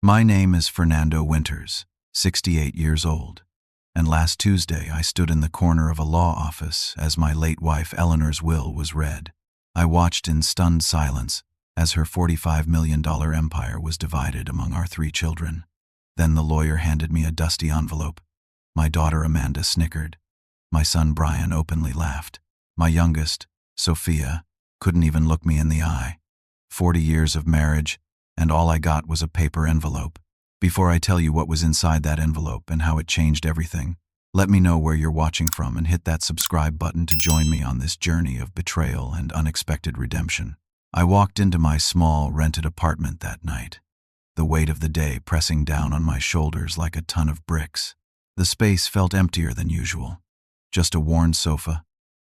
My name is Fernando Winters, 68 years old, and last Tuesday I stood in the corner of a law office as my late wife Eleanor's will was read. I watched in stunned silence as her $45 million empire was divided among our 3 children. Then the lawyer handed me a dusty envelope. My daughter Amanda snickered. My son Brian openly laughed. My youngest, Sophia, couldn't even look me in the eye. 40 years of marriage, and all I got was a paper envelope. Before I tell you what was inside that envelope and how it changed everything, let me know where you're watching from and hit that subscribe button to join me on this journey of betrayal and unexpected redemption. I walked into my small, rented apartment that night, the weight of the day pressing down on my shoulders like a ton of bricks. The space felt emptier than usual. Just a worn sofa,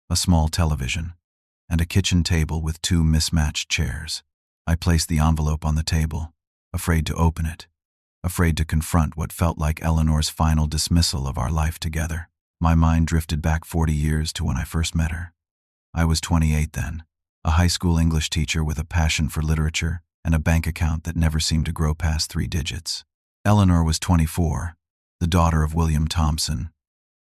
a small television, and a kitchen table with 2 mismatched chairs. I placed the envelope on the table, afraid to open it, afraid to confront what felt like Eleanor's final dismissal of our life together. My mind drifted back 40 years to when I first met her. I was 28 then, a high school English teacher with a passion for literature and a bank account that never seemed to grow past 3 digits. Eleanor was 24, the daughter of William Thompson,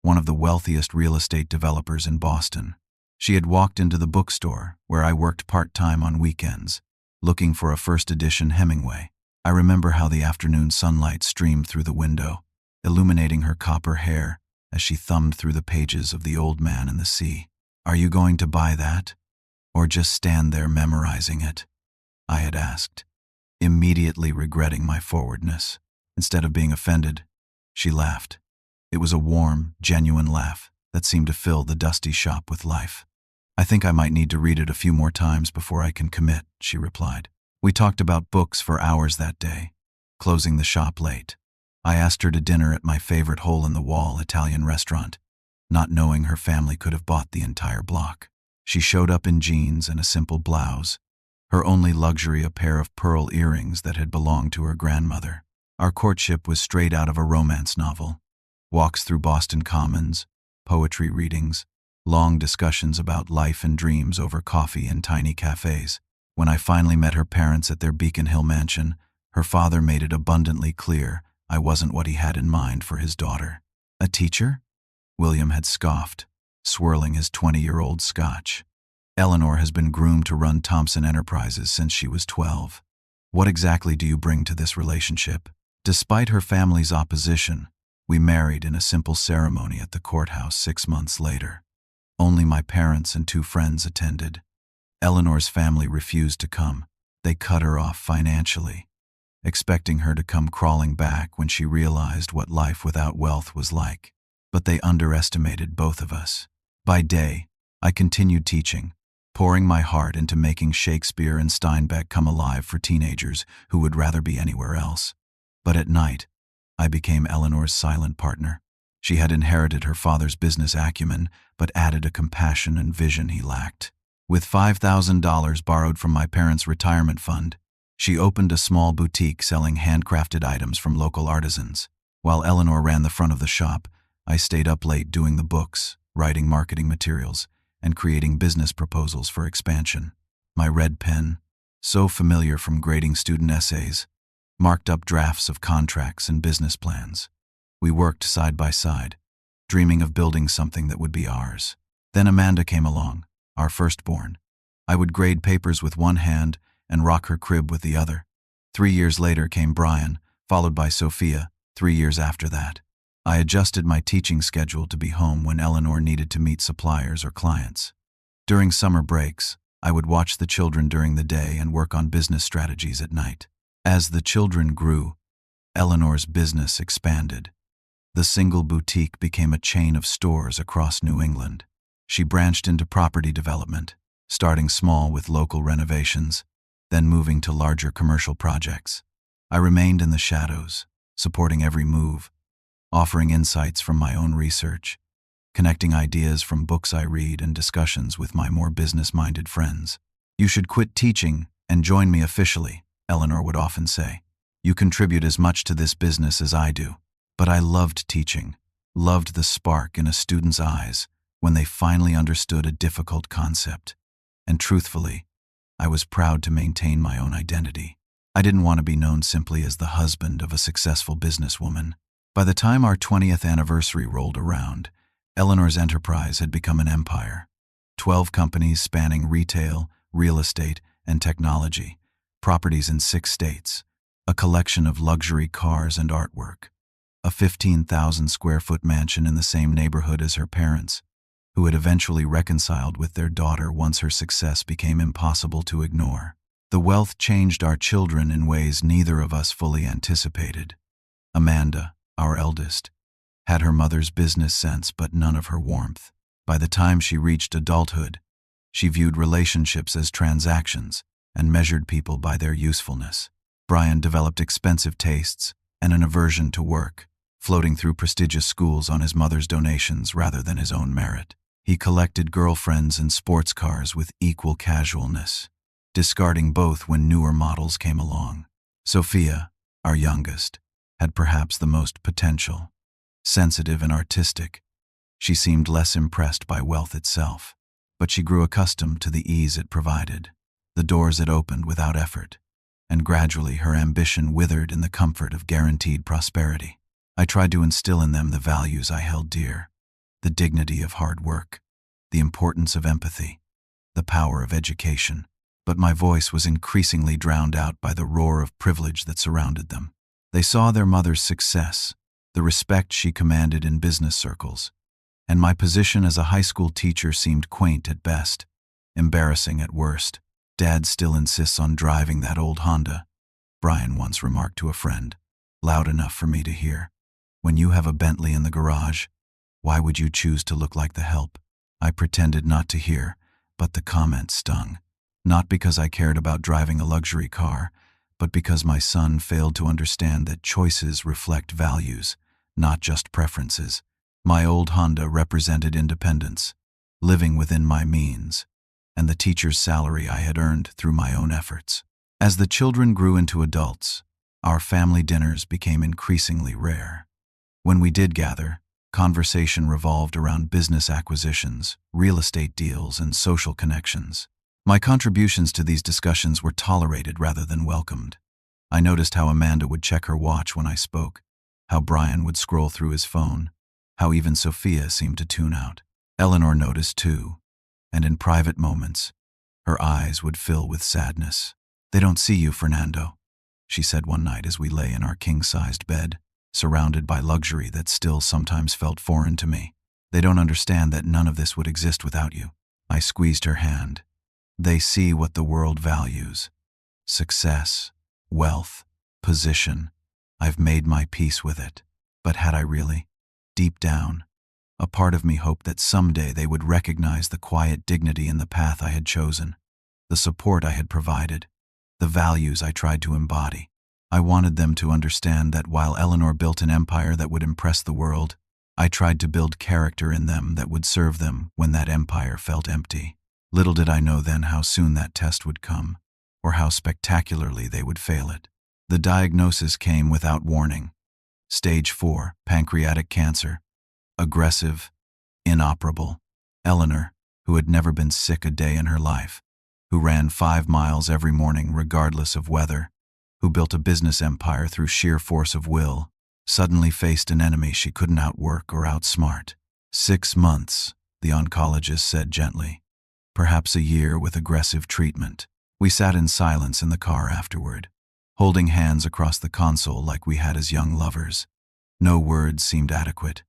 one of the wealthiest real estate developers in Boston. She had walked into the bookstore, where I worked part-time on weekends, looking for a first edition Hemingway. I remember how the afternoon sunlight streamed through the window, illuminating her copper hair as she thumbed through the pages of The Old Man and the Sea. "Are you going to buy that? Or just stand there memorizing it?" I had asked, immediately regretting my forwardness. Instead of being offended, she laughed. It was a warm, genuine laugh that seemed to fill the dusty shop with life. "I think I might need to read it a few more times before I can commit," she replied. We talked about books for hours that day, closing the shop late. I asked her to dinner at my favorite hole-in-the-wall Italian restaurant, not knowing her family could have bought the entire block. She showed up in jeans and a simple blouse, her only luxury a pair of pearl earrings that had belonged to her grandmother. Our courtship was straight out of a romance novel. Walks through Boston Commons, poetry readings, long discussions about life and dreams over coffee in tiny cafes. When I finally met her parents at their Beacon Hill mansion, her father made it abundantly clear I wasn't what he had in mind for his daughter. "A teacher?" William had scoffed, swirling his 20-year-old scotch. "Eleanor has been groomed to run Thompson Enterprises since she was 12. What exactly do you bring to this relationship?" Despite her family's opposition, we married in a simple ceremony at the courthouse 6 months later. Only my parents and 2 friends attended. Eleanor's family refused to come. They cut her off financially, expecting her to come crawling back when she realized what life without wealth was like. But they underestimated both of us. By day, I continued teaching, pouring my heart into making Shakespeare and Steinbeck come alive for teenagers who would rather be anywhere else. But at night, I became Eleanor's silent partner. She had inherited her father's business acumen, but added a compassion and vision he lacked. With $5,000 borrowed from my parents' retirement fund, she opened a small boutique selling handcrafted items from local artisans. While Eleanor ran the front of the shop, I stayed up late doing the books, writing marketing materials, and creating business proposals for expansion. My red pen, so familiar from grading student essays, marked up drafts of contracts and business plans. We worked side by side, dreaming of building something that would be ours. Then Amanda came along, our firstborn. I would grade papers with one hand and rock her crib with the other. 3 years later came Brian, followed by Sophia, 3 years after that. I adjusted my teaching schedule to be home when Eleanor needed to meet suppliers or clients. During summer breaks, I would watch the children during the day and work on business strategies at night. As the children grew, Eleanor's business expanded. The single boutique became a chain of stores across New England. She branched into property development, starting small with local renovations, then moving to larger commercial projects. I remained in the shadows, supporting every move, offering insights from my own research, connecting ideas from books I read and discussions with my more business-minded friends. "You should quit teaching and join me officially," Eleanor would often say. "You contribute as much to this business as I do." But I loved teaching, loved the spark in a student's eyes when they finally understood a difficult concept. And truthfully, I was proud to maintain my own identity. I didn't want to be known simply as the husband of a successful businesswoman. By the time our 20th anniversary rolled around, Eleanor's enterprise had become an empire. 12 companies spanning retail, real estate, and technology, properties in 6 states, a collection of luxury cars and artwork, a 15,000-square-foot mansion in the same neighborhood as her parents, who had eventually reconciled with their daughter once her success became impossible to ignore. The wealth changed our children in ways neither of us fully anticipated. Amanda, our eldest, had her mother's business sense but none of her warmth. By the time she reached adulthood, she viewed relationships as transactions and measured people by their usefulness. Brian developed expensive tastes and an aversion to work, floating through prestigious schools on his mother's donations rather than his own merit. He collected girlfriends and sports cars with equal casualness, discarding both when newer models came along. Sophia, our youngest, had perhaps the most potential. Sensitive and artistic, she seemed less impressed by wealth itself, but she grew accustomed to the ease it provided, the doors it opened without effort, and gradually her ambition withered in the comfort of guaranteed prosperity. I tried to instill in them the values I held dear, the dignity of hard work, the importance of empathy, the power of education, but my voice was increasingly drowned out by the roar of privilege that surrounded them. They saw their mother's success, the respect she commanded in business circles, and my position as a high school teacher seemed quaint at best, embarrassing at worst. "Dad still insists on driving that old Honda," Brian once remarked to a friend, loud enough for me to hear. "When you have a Bentley in the garage, why would you choose to look like the help?" I pretended not to hear, but the comment stung. Not because I cared about driving a luxury car, but because my son failed to understand that choices reflect values, not just preferences. My old Honda represented independence, living within my means, and the teacher's salary I had earned through my own efforts. As the children grew into adults, our family dinners became increasingly rare. When we did gather, conversation revolved around business acquisitions, real estate deals, and social connections. My contributions to these discussions were tolerated rather than welcomed. I noticed how Amanda would check her watch when I spoke, how Brian would scroll through his phone, how even Sophia seemed to tune out. Eleanor noticed too, and in private moments, her eyes would fill with sadness. "They don't see you, Fernando," she said one night as we lay in our king-sized bed, surrounded by luxury that still sometimes felt foreign to me. "They don't understand that none of this would exist without you." I squeezed her hand. "They see what the world values: success, wealth, position. I've made my peace with it. But had I really? Deep down, a part of me hoped that someday they would recognize the quiet dignity in the path I had chosen, the support I had provided, the values I tried to embody. I wanted them to understand that while Eleanor built an empire that would impress the world, I tried to build character in them that would serve them when that empire felt empty. Little did I know then how soon that test would come, or how spectacularly they would fail it. The diagnosis came without warning. Stage 4, pancreatic cancer. Aggressive, inoperable. Eleanor, who had never been sick a day in her life, who ran 5 miles every morning regardless of weather, who built a business empire through sheer force of will, suddenly faced an enemy she couldn't outwork or outsmart. 6 months, the oncologist said gently. Perhaps a year with aggressive treatment. We sat in silence in the car afterward, holding hands across the console like we had as young lovers. No words seemed adequate.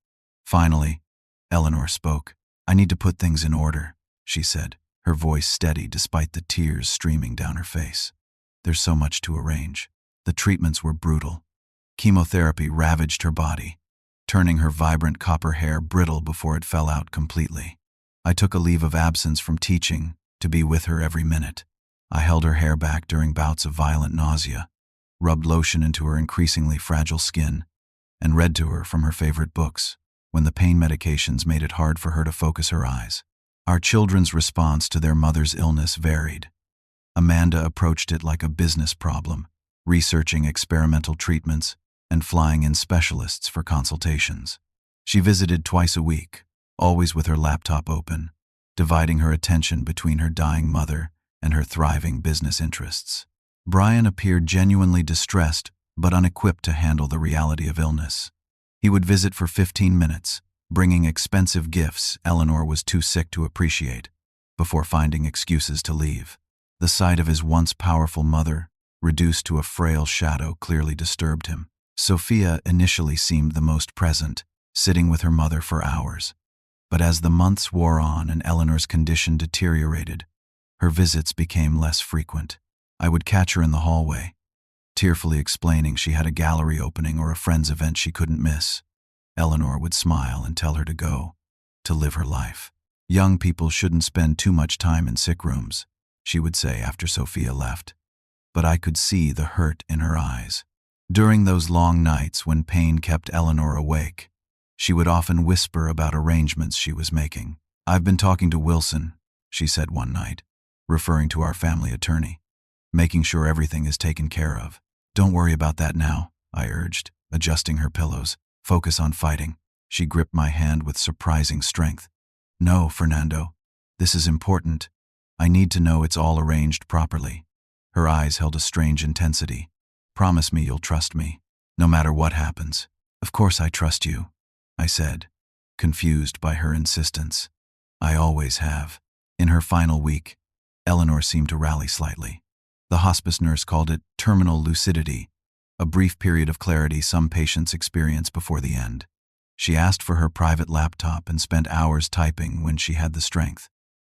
Finally, Eleanor spoke. "I need to put things in order," she said, her voice steady despite the tears streaming down her face. "There's so much to arrange." The treatments were brutal. Chemotherapy ravaged her body, turning her vibrant copper hair brittle before it fell out completely. I took a leave of absence from teaching to be with her every minute. I held her hair back during bouts of violent nausea, rubbed lotion into her increasingly fragile skin, and read to her from her favorite books when the pain medications made it hard for her to focus her eyes. Our children's response to their mother's illness varied. Amanda approached it like a business problem, researching experimental treatments and flying in specialists for consultations. She visited twice a week, always with her laptop open, dividing her attention between her dying mother and her thriving business interests. Brian appeared genuinely distressed, but unequipped to handle the reality of illness. He would visit for 15 minutes, bringing expensive gifts Eleanor was too sick to appreciate, before finding excuses to leave. The sight of his once powerful mother, reduced to a frail shadow, clearly disturbed him. Sophia initially seemed the most present, sitting with her mother for hours. But as the months wore on and Eleanor's condition deteriorated, her visits became less frequent. I would catch her in the hallway, tearfully explaining she had a gallery opening or a friend's event she couldn't miss. Eleanor would smile and tell her to go, to live her life. Young people shouldn't spend too much time in sick rooms, she would say after Sophia left. But I could see the hurt in her eyes. During those long nights when pain kept Eleanor awake, she would often whisper about arrangements she was making. "I've been talking to Wilson," she said one night, referring to our family attorney, "making sure everything is taken care of." "Don't worry about that now," I urged, adjusting her pillows. "Focus on fighting." She gripped my hand with surprising strength. "No, Fernando. This is important. I need to know it's all arranged properly." Her eyes held a strange intensity. "Promise me you'll trust me, no matter what happens." "Of course I trust you," I said, confused by her insistence. "I always have." In her final week, Eleanor seemed to rally slightly. The hospice nurse called it terminal lucidity, a brief period of clarity some patients experience before the end. She asked for her private laptop and spent hours typing when she had the strength,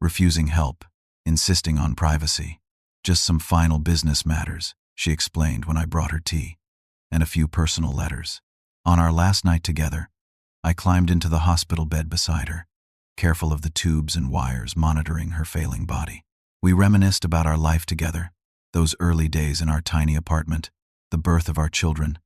refusing help, insisting on privacy. "Just some final business matters," she explained when I brought her tea, "and a few personal letters." On our last night together, I climbed into the hospital bed beside her, careful of the tubes and wires monitoring her failing body. We reminisced about our life together, those early days in our tiny apartment, the birth of our children,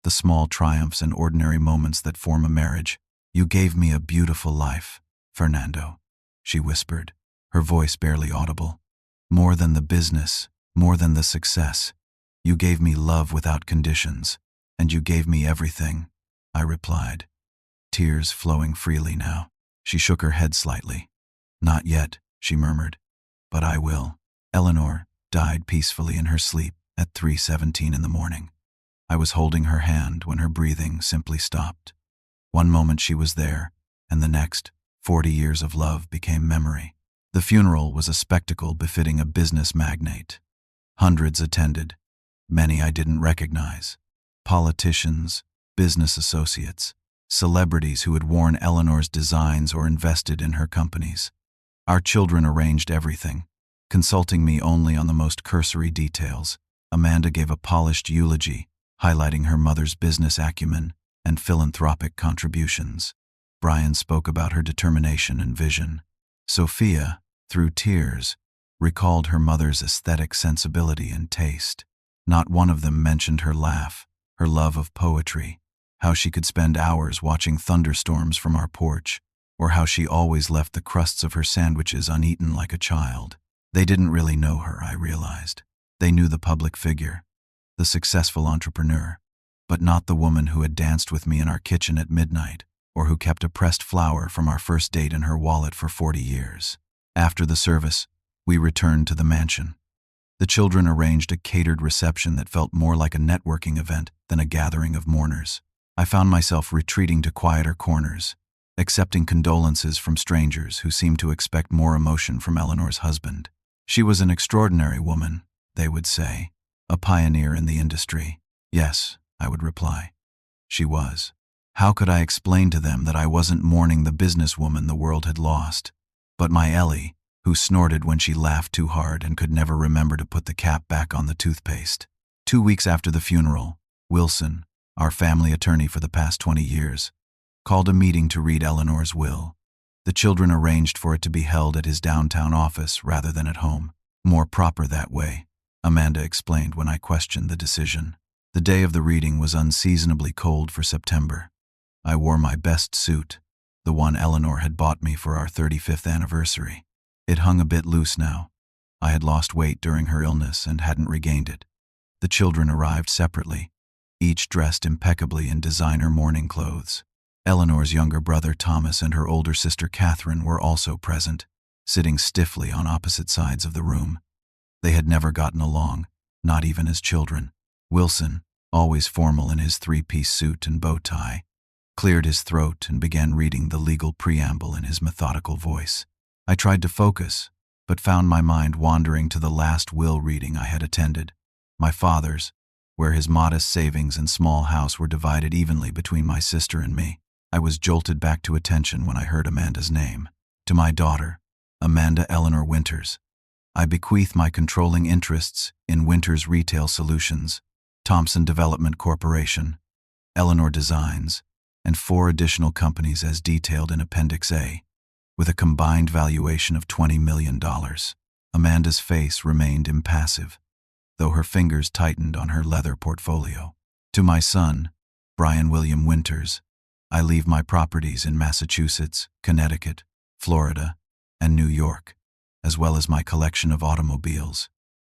the small triumphs and ordinary moments that form a marriage. "You gave me a beautiful life, Fernando," she whispered, her voice barely audible. "More than the business, more than the success. You gave me love without conditions, and you gave me everything," I replied, tears flowing freely now. She shook her head slightly. "Not yet," she murmured, "but I will." Eleanor died peacefully in her sleep at 3:17 in the morning. I was holding her hand when her breathing simply stopped. One moment she was there, and the next, 40 years of love became memory. The funeral was a spectacle befitting a business magnate. Hundreds attended, many I didn't recognize. Politicians, business associates, celebrities who had worn Eleanor's designs or invested in her companies. Our children arranged everything, consulting me only on the most cursory details. Amanda gave a polished eulogy, highlighting her mother's business acumen and philanthropic contributions. Brian spoke about her determination and vision. Sophia, through tears, recalled her mother's aesthetic sensibility and taste. Not one of them mentioned her laugh, her love of poetry, how she could spend hours watching thunderstorms from our porch, or how she always left the crusts of her sandwiches uneaten like a child. They didn't really know her, I realized. They knew the public figure, the successful entrepreneur, but not the woman who had danced with me in our kitchen at midnight, or who kept a pressed flower from our first date in her wallet for 40 years. After the service, we returned to the mansion. The children arranged a catered reception that felt more like a networking event than a gathering of mourners. I found myself retreating to quieter corners, accepting condolences from strangers who seemed to expect more emotion from Eleanor's husband. She was an extraordinary woman, they would say, a pioneer in the industry. Yes, I would reply. She was. How could I explain to them that I wasn't mourning the businesswoman the world had lost, but my Ellie, who snorted when she laughed too hard and could never remember to put the cap back on the toothpaste? 2 weeks after the funeral, Wilson, our family attorney for the past 20 years, called a meeting to read Eleanor's will. The children arranged for it to be held at his downtown office rather than at home. More proper that way, Amanda explained when I questioned the decision. The day of the reading was unseasonably cold for September. I wore my best suit, the one Eleanor had bought me for our 35th anniversary. It hung a bit loose now. I had lost weight during her illness and hadn't regained it. The children arrived separately, each dressed impeccably in designer mourning clothes. Eleanor's younger brother Thomas and her older sister Catherine were also present, sitting stiffly on opposite sides of the room. They had never gotten along, not even as children. Wilson, always formal in his three-piece suit and bow tie, cleared his throat and began reading the legal preamble in his methodical voice. I tried to focus, but found my mind wandering to the last will reading I had attended, my father's, where his modest savings and small house were divided evenly between my sister and me. I was jolted back to attention when I heard Amanda's name. To my daughter, Amanda Eleanor Winters, I bequeath my controlling interests in Winters Retail Solutions, Thompson Development Corporation, Eleanor Designs, and 4 additional companies as detailed in Appendix A, with a combined valuation of $20 million. Amanda's face remained impassive, though her fingers tightened on her leather portfolio. To my son, Brian William Winters, I leave my properties in Massachusetts, Connecticut, Florida, and New York, as well as my collection of automobiles,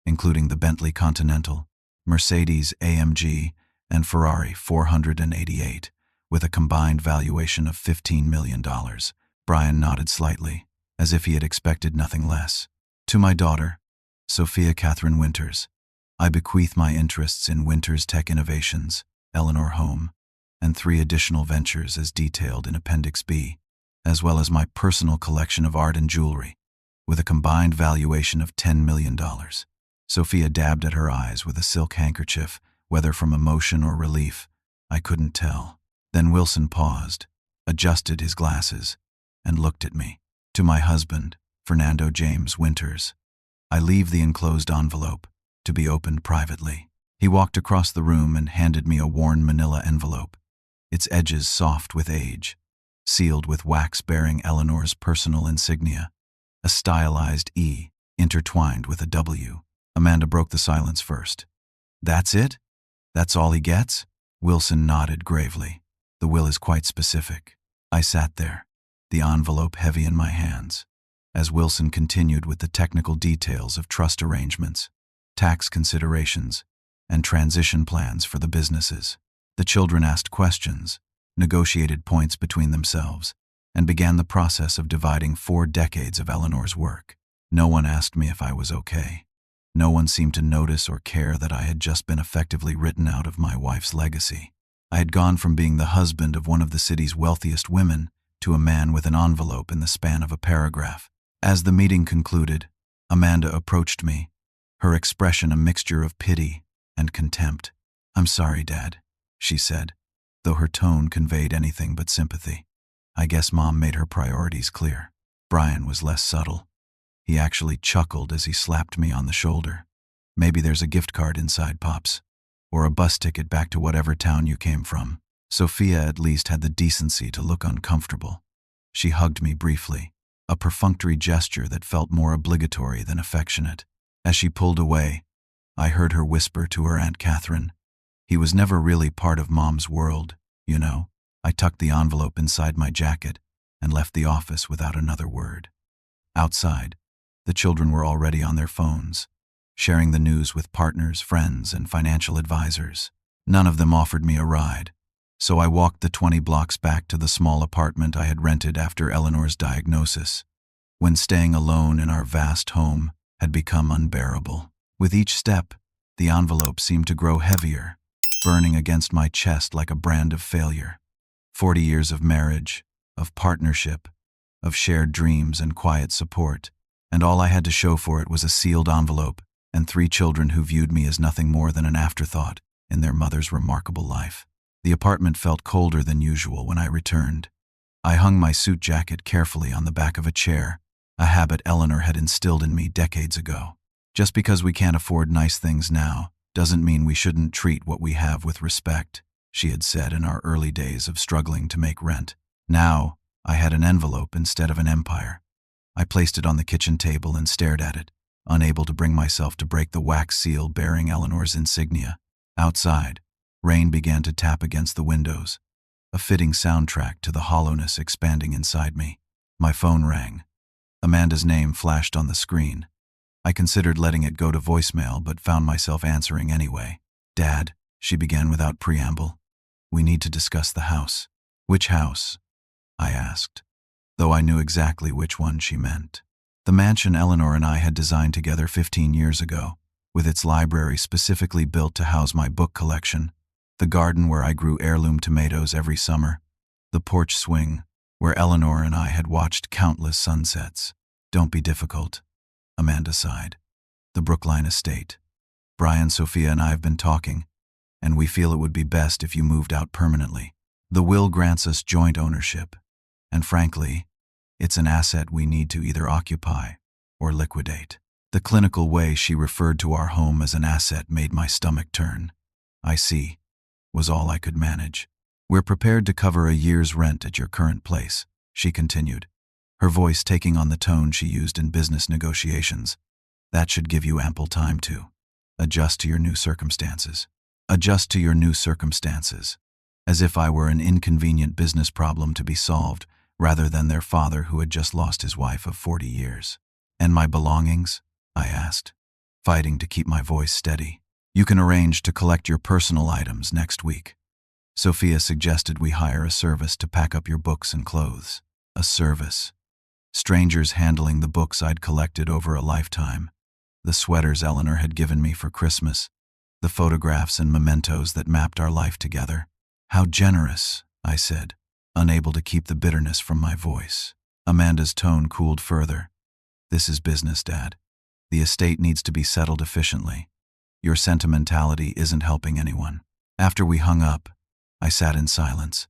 including the Bentley Continental, Mercedes AMG, and Ferrari 488, with a combined valuation of $15 million. Brian nodded slightly, as if he had expected nothing less. To my daughter, Sophia Catherine Winters, I bequeath my interests in Winters Tech Innovations, Eleanor Home, and 3 additional ventures as detailed in Appendix B, as well as my personal collection of art and jewelry, with a combined valuation of $10 million. Sophia dabbed at her eyes with a silk handkerchief, whether from emotion or relief, I couldn't tell. Then Wilson paused, adjusted his glasses, and looked at me. To my husband, Fernando James Winters, I leave the enclosed envelope, to be opened privately. He walked across the room and handed me a worn manila envelope, its edges soft with age, sealed with wax bearing Eleanor's personal insignia, a stylized E intertwined with a W. Amanda broke the silence first. That's it? That's all he gets? Wilson nodded gravely. The will is quite specific. I sat there, the envelope heavy in my hands, as Wilson continued with the technical details of trust arrangements, tax considerations, and transition plans for the businesses. The children asked questions, negotiated points between themselves, and began the process of dividing 4 decades of Eleanor's work. No one asked me if I was okay. No one seemed to notice or care that I had just been effectively written out of my wife's legacy. I had gone from being the husband of one of the city's wealthiest women to a man with an envelope in the span of a paragraph. As the meeting concluded, Amanda approached me, her expression a mixture of pity and contempt. "I'm sorry, Dad," she said, though her tone conveyed anything but sympathy. "I guess Mom made her priorities clear." Brian was less subtle. He actually chuckled as he slapped me on the shoulder. "Maybe there's a gift card inside, Pops, or a bus ticket back to whatever town you came from." Sophia at least had the decency to look uncomfortable. She hugged me briefly, a perfunctory gesture that felt more obligatory than affectionate. As she pulled away, I heard her whisper to her Aunt Catherine, "He was never really part of Mom's world, you know." I tucked the envelope inside my jacket and left the office without another word. Outside, the children were already on their phones, sharing the news with partners, friends, and financial advisors. None of them offered me a ride, so I walked the 20 blocks back to the small apartment I had rented after Eleanor's diagnosis, when staying alone in our vast home had become unbearable. With each step, the envelope seemed to grow heavier, burning against my chest like a brand of failure. 40 years of marriage, of partnership, of shared dreams and quiet support, and all I had to show for it was a sealed envelope and 3 children who viewed me as nothing more than an afterthought in their mother's remarkable life. The apartment felt colder than usual when I returned. I hung my suit jacket carefully on the back of a chair, a habit Eleanor had instilled in me decades ago. Just because we can't afford nice things now doesn't mean we shouldn't treat what we have with respect, she had said in our early days of struggling to make rent. Now, I had an envelope instead of an empire. I placed it on the kitchen table and stared at it, unable to bring myself to break the wax seal bearing Eleanor's insignia. Outside, rain began to tap against the windows, a fitting soundtrack to the hollowness expanding inside me. My phone rang. Amanda's name flashed on the screen. I considered letting it go to voicemail, but found myself answering anyway. "Dad," she began without preamble, "we need to discuss the house." "Which house?" I asked, though I knew exactly which one she meant. "The mansion Eleanor and I had designed together 15 years ago, with its library specifically built to house my book collection, the garden where I grew heirloom tomatoes every summer, the porch swing where Eleanor and I had watched countless sunsets. Don't be difficult, Amanda sighed. The Brookline estate. Brian, Sophia, and I have been talking, and we feel it would be best if you moved out permanently. The will grants us joint ownership, and frankly, it's an asset we need to either occupy or liquidate. The clinical way she referred to our home as an asset made my stomach turn. I see, was all I could manage. We're prepared to cover a year's rent at your current place, she continued, her voice taking on the tone she used in business negotiations. That should give you ample time to adjust to your new circumstances. Adjust to your new circumstances. As if I were an inconvenient business problem to be solved, rather than their father who had just lost his wife of 40 years. And my belongings? I asked, fighting to keep my voice steady. You can arrange to collect your personal items next week. Sophia suggested we hire a service to pack up your books and clothes. A service. Strangers handling the books I'd collected over a lifetime. The sweaters Eleanor had given me for Christmas. The photographs and mementos that mapped our life together. How generous, I said, unable to keep the bitterness from my voice. Amanda's tone cooled further. This is business, Dad. The estate needs to be settled efficiently. Your sentimentality isn't helping anyone. After we hung up, I sat in silence,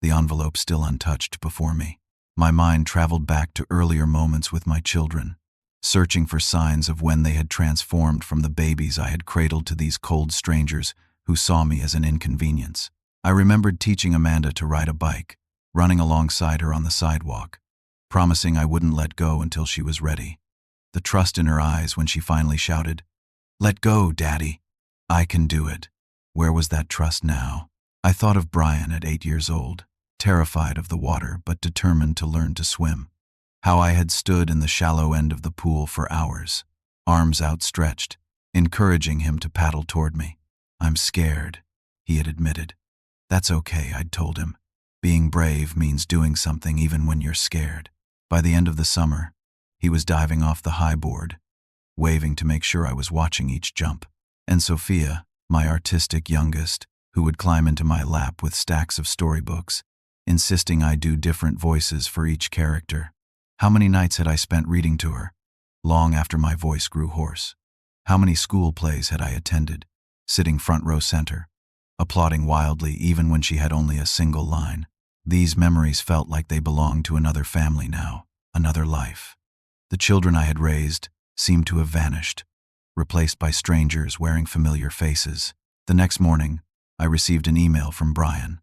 the envelope still untouched before me. My mind traveled back to earlier moments with my children, searching for signs of when they had transformed from the babies I had cradled to these cold strangers who saw me as an inconvenience. I remembered teaching Amanda to ride a bike, running alongside her on the sidewalk, promising I wouldn't let go until she was ready. The trust in her eyes when she finally shouted, "Let go, Daddy. I can do it." Where was that trust now? I thought of Brian at 8 years old, terrified of the water but determined to learn to swim. How I had stood in the shallow end of the pool for hours, arms outstretched, encouraging him to paddle toward me. "I'm scared," he had admitted. "That's okay," I'd told him. "Being brave means doing something even when you're scared." By the end of the summer, he was diving off the high board, waving to make sure I was watching each jump. And Sophia, my artistic youngest, who would climb into my lap with stacks of storybooks, insisting I do different voices for each character. How many nights had I spent reading to her, long after my voice grew hoarse? How many school plays had I attended, sitting front row center, applauding wildly even when she had only a single line? These memories felt like they belonged to another family now, another life. The children I had raised seemed to have vanished, replaced by strangers wearing familiar faces. The next morning, I received an email from Brian.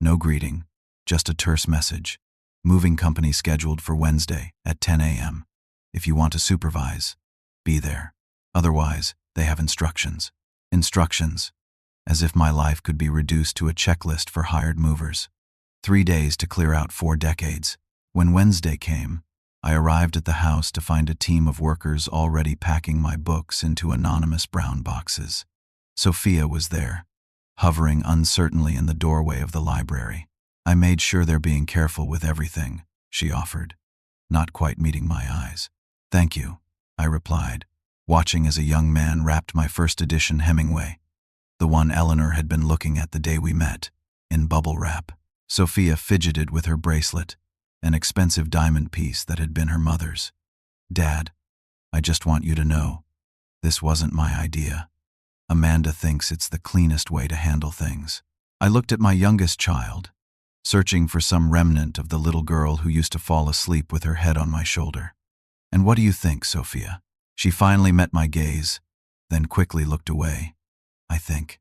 No greeting, just a terse message. Moving company scheduled for Wednesday at 10 a.m. If you want to supervise, be there. Otherwise, they have instructions. Instructions, as if my life could be reduced to a checklist for hired movers. 3 days to clear out 4 decades. When Wednesday came, I arrived at the house to find a team of workers already packing my books into anonymous brown boxes. Sophia was there, hovering uncertainly in the doorway of the library. "I made sure they're being careful with everything," she offered, not quite meeting my eyes. "Thank you," I replied, watching as a young man wrapped my first edition Hemingway, the one Eleanor had been looking at the day we met, in bubble wrap. Sophia fidgeted with her bracelet, an expensive diamond piece that had been her mother's. "Dad, I just want you to know, this wasn't my idea. Amanda thinks it's the cleanest way to handle things." I looked at my youngest child, searching for some remnant of the little girl who used to fall asleep with her head on my shoulder. "And what do you think, Sophia?" She finally met my gaze, then quickly looked away. I think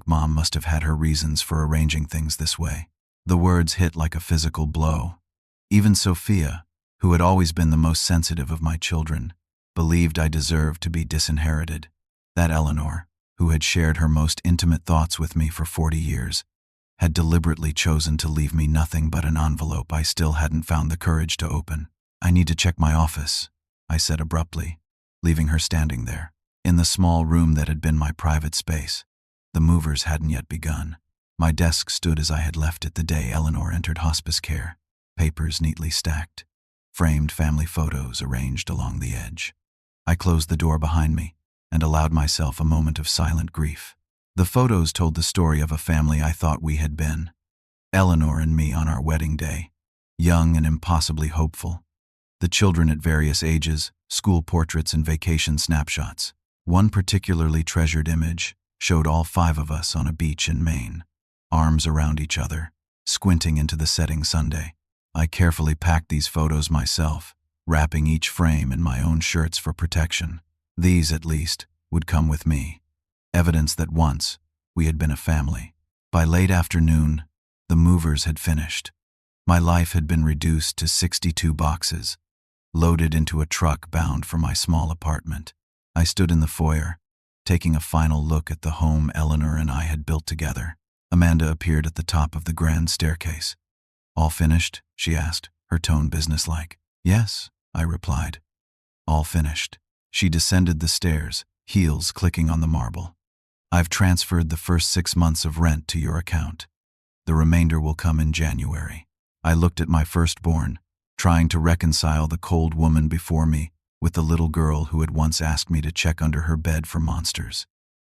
Mom must have had her reasons for arranging things this way." The words hit like a physical blow. Even Sophia, who had always been the most sensitive of my children, believed I deserved to be disinherited. That Eleanor, who had shared her most intimate thoughts with me for 40 years, had deliberately chosen to leave me nothing but an envelope I still hadn't found the courage to open. "I need to check my office," I said abruptly, leaving her standing there. In the small room that had been my private space, the movers hadn't yet begun. My desk stood as I had left it the day Eleanor entered hospice care, papers neatly stacked, framed family photos arranged along the edge. I closed the door behind me, and allowed myself a moment of silent grief. The photos told the story of a family I thought we had been. Eleanor and me on our wedding day, young and impossibly hopeful. The children at various ages, school portraits and vacation snapshots. One particularly treasured image showed all 5 of us on a beach in Maine, arms around each other, squinting into the setting Sunday. I carefully packed these photos myself, wrapping each frame in my own shirts for protection. These, at least, would come with me. Evidence that once we had been a family. By late afternoon, the movers had finished. My life had been reduced to 62 boxes, loaded into a truck bound for my small apartment. I stood in the foyer, taking a final look at the home Eleanor and I had built together. Amanda appeared at the top of the grand staircase. "All finished?" she asked, her tone businesslike. "Yes," I replied. "All finished." She descended the stairs, heels clicking on the marble. "I've transferred the first 6 months of rent to your account. The remainder will come in January." I looked at my firstborn, trying to reconcile the cold woman before me with the little girl who had once asked me to check under her bed for monsters.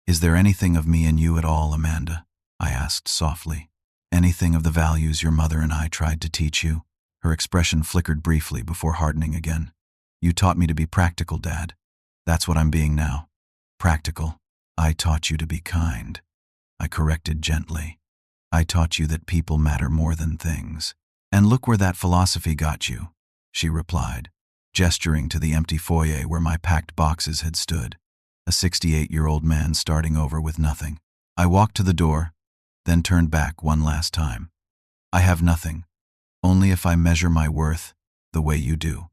"Is there anything of me in you at all, Amanda?" I asked softly. "Anything of the values your mother and I tried to teach you?" Her expression flickered briefly before hardening again. "You taught me to be practical, Dad. That's what I'm being now. Practical. I taught you to be kind." I corrected gently. "I taught you that people matter more than things. And look where that philosophy got you," she replied, gesturing to the empty foyer where my packed boxes had stood. A 68-year-old man starting over with nothing. I walked to the door, then turned back one last time. "I have nothing, only if I measure my worth the way you do,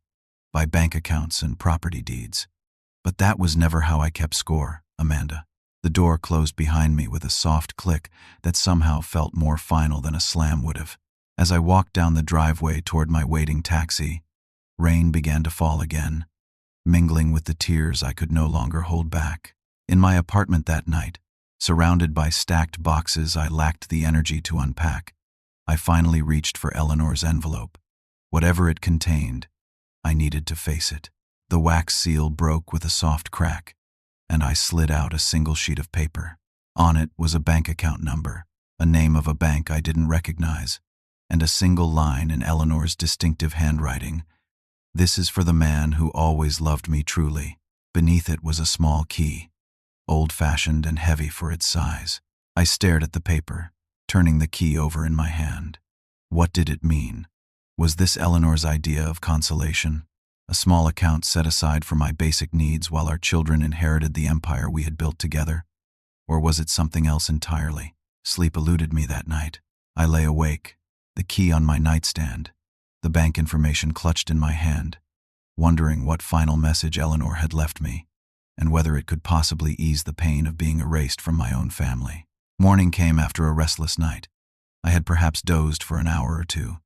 by bank accounts and property deeds. But that was never how I kept score, Amanda." The door closed behind me with a soft click that somehow felt more final than a slam would have. As I walked down the driveway toward my waiting taxi, rain began to fall again, mingling with the tears I could no longer hold back. In my apartment that night, surrounded by stacked boxes I lacked the energy to unpack, I finally reached for Eleanor's envelope. Whatever it contained, I needed to face it. The wax seal broke with a soft crack, and I slid out a single sheet of paper. On it was a bank account number, a name of a bank I didn't recognize, and a single line in Eleanor's distinctive handwriting. "This is for the man who always loved me truly." Beneath it was a small key, old-fashioned and heavy for its size. I stared at the paper, turning the key over in my hand. What did it mean? Was this Eleanor's idea of consolation? A small account set aside for my basic needs while our children inherited the empire we had built together? Or was it something else entirely? Sleep eluded me that night. I lay awake, the key on my nightstand, the bank information clutched in my hand, wondering what final message Eleanor had left me, and whether it could possibly ease the pain of being erased from my own family. Morning came after a restless night. I had perhaps dozed for an hour or two,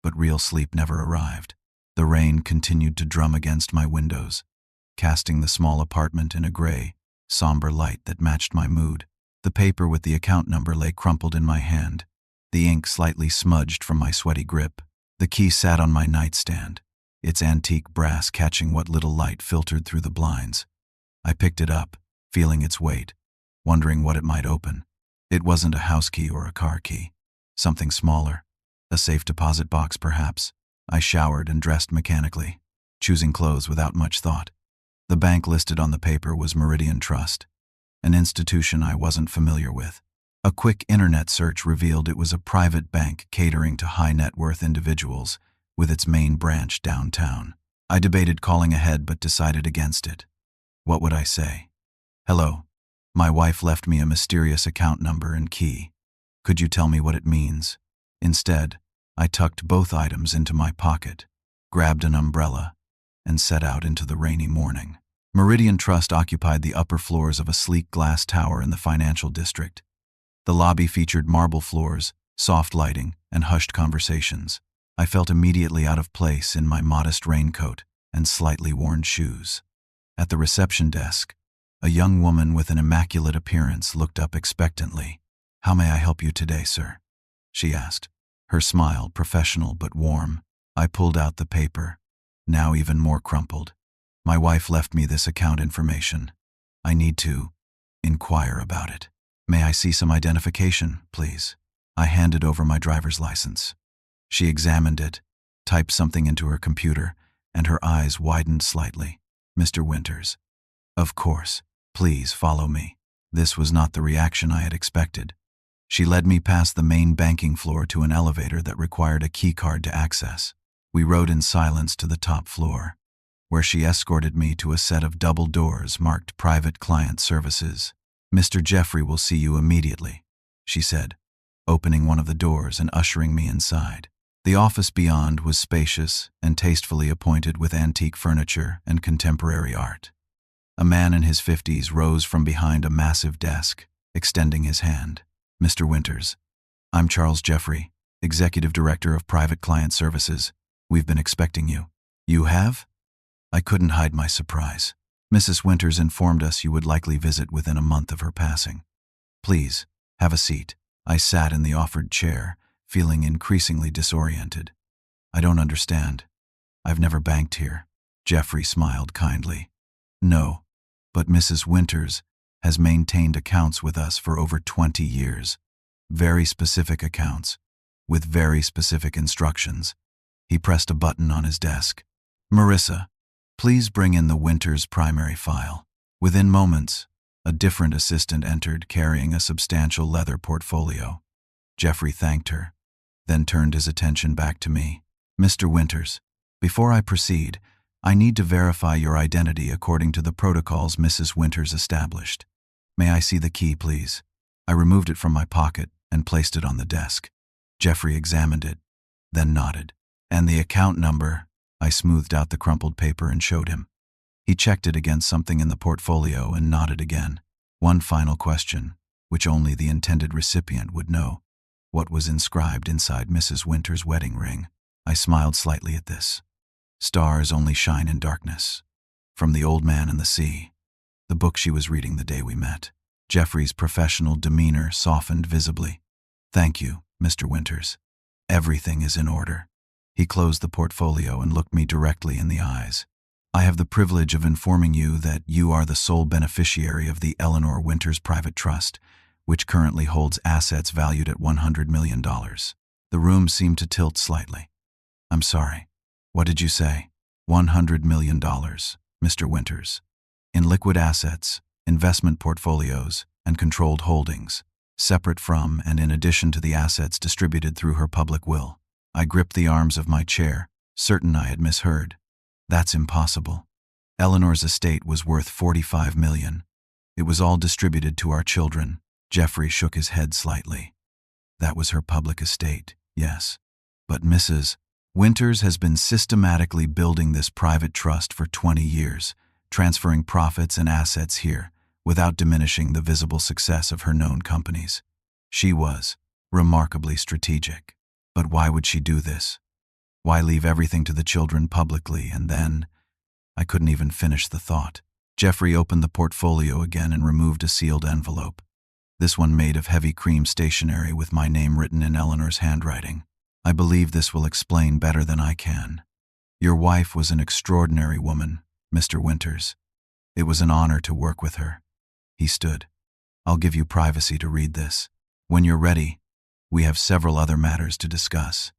but real sleep never arrived. The rain continued to drum against my windows, casting the small apartment in a gray, somber light that matched my mood. The paper with the account number lay crumpled in my hand, the ink slightly smudged from my sweaty grip. The key sat on my nightstand, its antique brass catching what little light filtered through the blinds. I picked it up, feeling its weight, wondering what it might open. It wasn't a house key or a car key. Something smaller. A safe deposit box, perhaps. I showered and dressed mechanically, choosing clothes without much thought. The bank listed on the paper was Meridian Trust, an institution I wasn't familiar with. A quick internet search revealed it was a private bank catering to high-net-worth individuals, with its main branch downtown. I debated calling ahead but decided against it. What would I say? "Hello. My wife left me a mysterious account number and key. Could you tell me what it means?" Instead, I tucked both items into my pocket, grabbed an umbrella, and set out into the rainy morning. Meridian Trust occupied the upper floors of a sleek glass tower in the financial district. The lobby featured marble floors, soft lighting, and hushed conversations. I felt immediately out of place in my modest raincoat and slightly worn shoes. At the reception desk, a young woman with an immaculate appearance looked up expectantly. "How may I help you today, sir?" she asked, her smile professional but warm. I pulled out the paper, now even more crumpled. "My wife left me this account information. I need to inquire about it. May I see some identification, please? I handed over my driver's license. She examined it, typed something into her computer, and her eyes widened slightly. Mr. Winters. Of course. Please follow me. This was not the reaction I had expected. She led me past the main banking floor to an elevator that required a keycard to access. We rode in silence to the top floor, where she escorted me to a set of double doors marked Private Client Services. Mr. Jeffrey will see you immediately, she said, opening one of the doors and ushering me inside. The office beyond was spacious and tastefully appointed with antique furniture and contemporary art. A man in his 50s rose from behind a massive desk, extending his hand. Mr. Winters, I'm Charles Jeffrey, Executive Director of Private Client Services. We've been expecting you. You have? I couldn't hide my surprise. Mrs. Winters informed us you would likely visit within a month of her passing. Please, have a seat. I sat in the offered chair, feeling increasingly disoriented. I don't understand. I've never banked here. Jeffrey smiled kindly. No, but Mrs. Winters has maintained accounts with us for over 20 years. Very specific accounts, with very specific instructions. He pressed a button on his desk. Marissa, please bring in the Winters primary file. Within moments, a different assistant entered carrying a substantial leather portfolio. Jeffrey thanked her, then turned his attention back to me. Mr. Winters, before I proceed, I need to verify your identity according to the protocols Mrs. Winters established. May I see the key, please? I removed it from my pocket and placed it on the desk. Jeffrey examined it, then nodded. And the account number? I smoothed out the crumpled paper and showed him. He checked it against something in the portfolio and nodded again. One final question, which only the intended recipient would know. What was inscribed inside Mrs. Winters' wedding ring? I smiled slightly at this. Stars only shine in darkness. From The Old Man and the Sea, the book she was reading the day we met. Jeffrey's professional demeanor softened visibly. Thank you, Mr. Winters. Everything is in order. He closed the portfolio and looked me directly in the eyes. I have the privilege of informing you that you are the sole beneficiary of the Eleanor Winters Private Trust, which currently holds assets valued at $100 million. The room seemed to tilt slightly. I'm sorry. What did you say? $100 million, Mr. Winters. In liquid assets, investment portfolios, and controlled holdings, separate from and in addition to the assets distributed through her public will. I gripped the arms of my chair, certain I had misheard. That's impossible. Eleanor's estate was worth $45 million. It was all distributed to our children. Jeffrey shook his head slightly. That was her public estate, yes. But Mrs. Winters has been systematically building this private trust for 20 years, transferring profits and assets here, without diminishing the visible success of her known companies. She was remarkably strategic. But why would she do this? Why leave everything to the children publicly and then? I couldn't even finish the thought. Jeffrey opened the portfolio again and removed a sealed envelope. This one made of heavy cream stationery with my name written in Eleanor's handwriting. I believe this will explain better than I can. Your wife was an extraordinary woman, Mr. Winters. It was an honor to work with her. He stood. I'll give you privacy to read this. When you're ready, we have several other matters to discuss,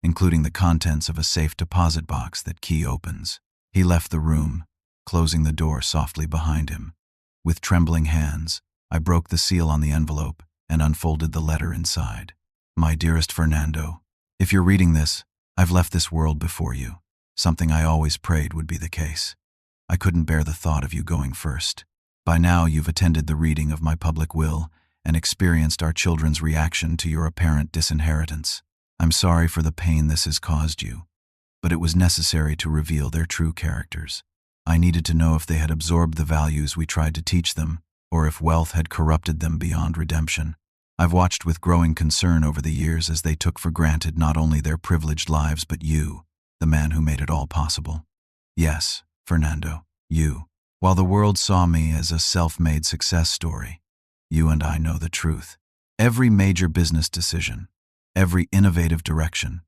including the contents of a safe deposit box that key opens. He left the room, closing the door softly behind him. With trembling hands, I broke the seal on the envelope and unfolded the letter inside. My dearest Fernando, if you're reading this, I've left this world before you, something I always prayed would be the case. I couldn't bear the thought of you going first. By now you've attended the reading of my public will and experienced our children's reaction to your apparent disinheritance. I'm sorry for the pain this has caused you, but it was necessary to reveal their true characters. I needed to know if they had absorbed the values we tried to teach them, or if wealth had corrupted them beyond redemption. I've watched with growing concern over the years as they took for granted not only their privileged lives but you, the man who made it all possible. Yes, Fernando, you. While the world saw me as a self-made success story, you and I know the truth. Every major business decision, every innovative direction,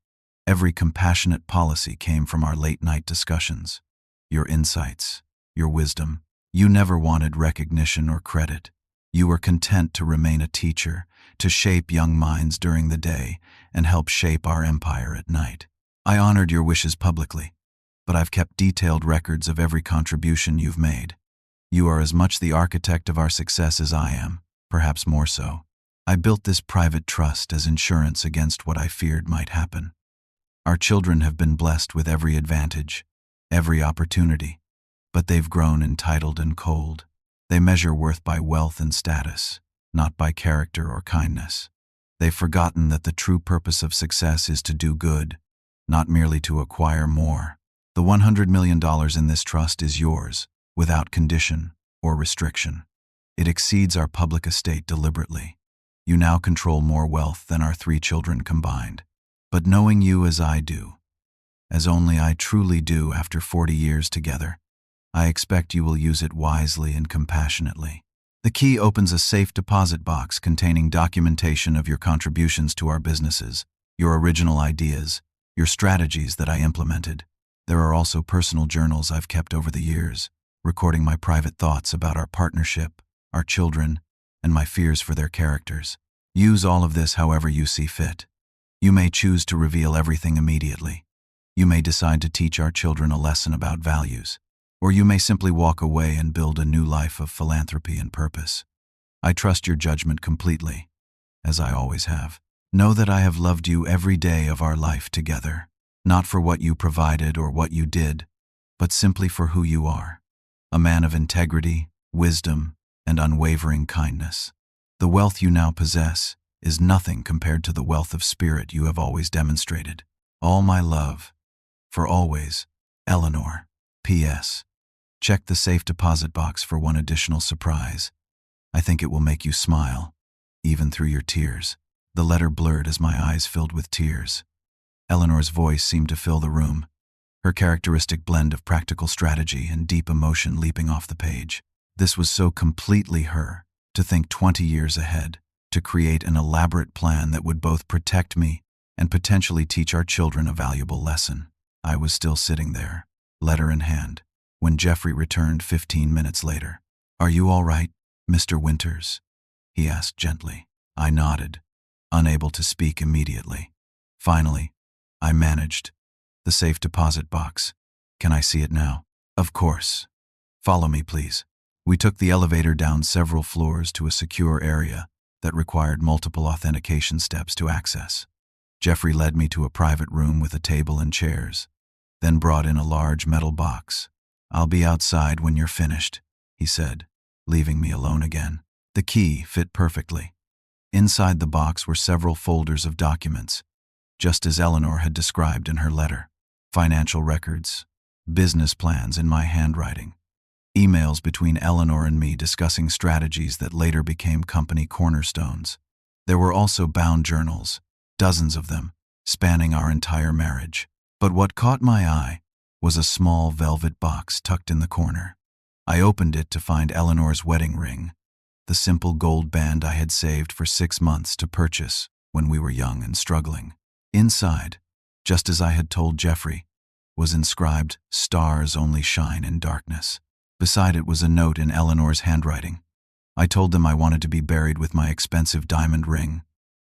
every compassionate policy came from our late-night discussions. Your insights, your wisdom, You never wanted recognition or credit. You were content to remain a teacher, to shape young minds during the day and help shape our empire at night. I honored your wishes publicly, but I've kept detailed records of every contribution you've made. You are as much the architect of our success as I am, perhaps more so. I built this private trust as insurance against what I feared might happen. Our children have been blessed with every advantage, every opportunity, but they've grown entitled and cold. They measure worth by wealth and status, not by character or kindness. They've forgotten that the true purpose of success is to do good, not merely to acquire more. The $100 million in this trust is yours, without condition or restriction. It exceeds our public estate deliberately. You now control more wealth than our 3 children combined. But knowing you as I do, as only I truly do after 40 years together, I expect you will use it wisely and compassionately. The key opens a safe deposit box containing documentation of your contributions to our businesses, your original ideas, your strategies that I implemented. There are also personal journals I've kept over the years, recording my private thoughts about our partnership, our children, and my fears for their characters. Use all of this however you see fit. You may choose to reveal everything immediately. You may decide to teach our children a lesson about values, or you may simply walk away and build a new life of philanthropy and purpose. I trust your judgment completely, as I always have. Know that I have loved you every day of our life together, not for what you provided or what you did, but simply for who you are, a man of integrity, wisdom, and unwavering kindness. The wealth you now possess is nothing compared to the wealth of spirit you have always demonstrated. All my love, for always, Eleanor. P.S. Check the safe deposit box for one additional surprise. I think it will make you smile, even through your tears. The letter blurred as my eyes filled with tears. Eleanor's voice seemed to fill the room, her characteristic blend of practical strategy and deep emotion leaping off the page. This was so completely her, to think 20 years ahead, to create an elaborate plan that would both protect me and potentially teach our children a valuable lesson. I was still sitting there, letter in hand, when Jeffrey returned 15 minutes later. "Are you all right, Mr. Winters?" he asked gently. I nodded, unable to speak immediately. Finally, I managed. "The safe deposit box. Can I see it now?" "Of course. Follow me, please." We took the elevator down several floors to a secure area that required multiple authentication steps to access. Jeffrey led me to a private room with a table and chairs, then brought in a large metal box. "I'll be outside when you're finished," he said, leaving me alone again. The key fit perfectly. Inside the box were several folders of documents, just as Eleanor had described in her letter. Financial records, business plans in my handwriting, emails between Eleanor and me discussing strategies that later became company cornerstones. There were also bound journals, dozens of them, spanning our entire marriage. But what caught my eye was a small velvet box tucked in the corner. I opened it to find Eleanor's wedding ring, the simple gold band I had saved for 6 months to purchase when we were young and struggling. Inside, just as I had told Jeffrey, was inscribed, "Stars only shine in darkness." Beside it was a note in Eleanor's handwriting. I told them I wanted to be buried with my expensive diamond ring.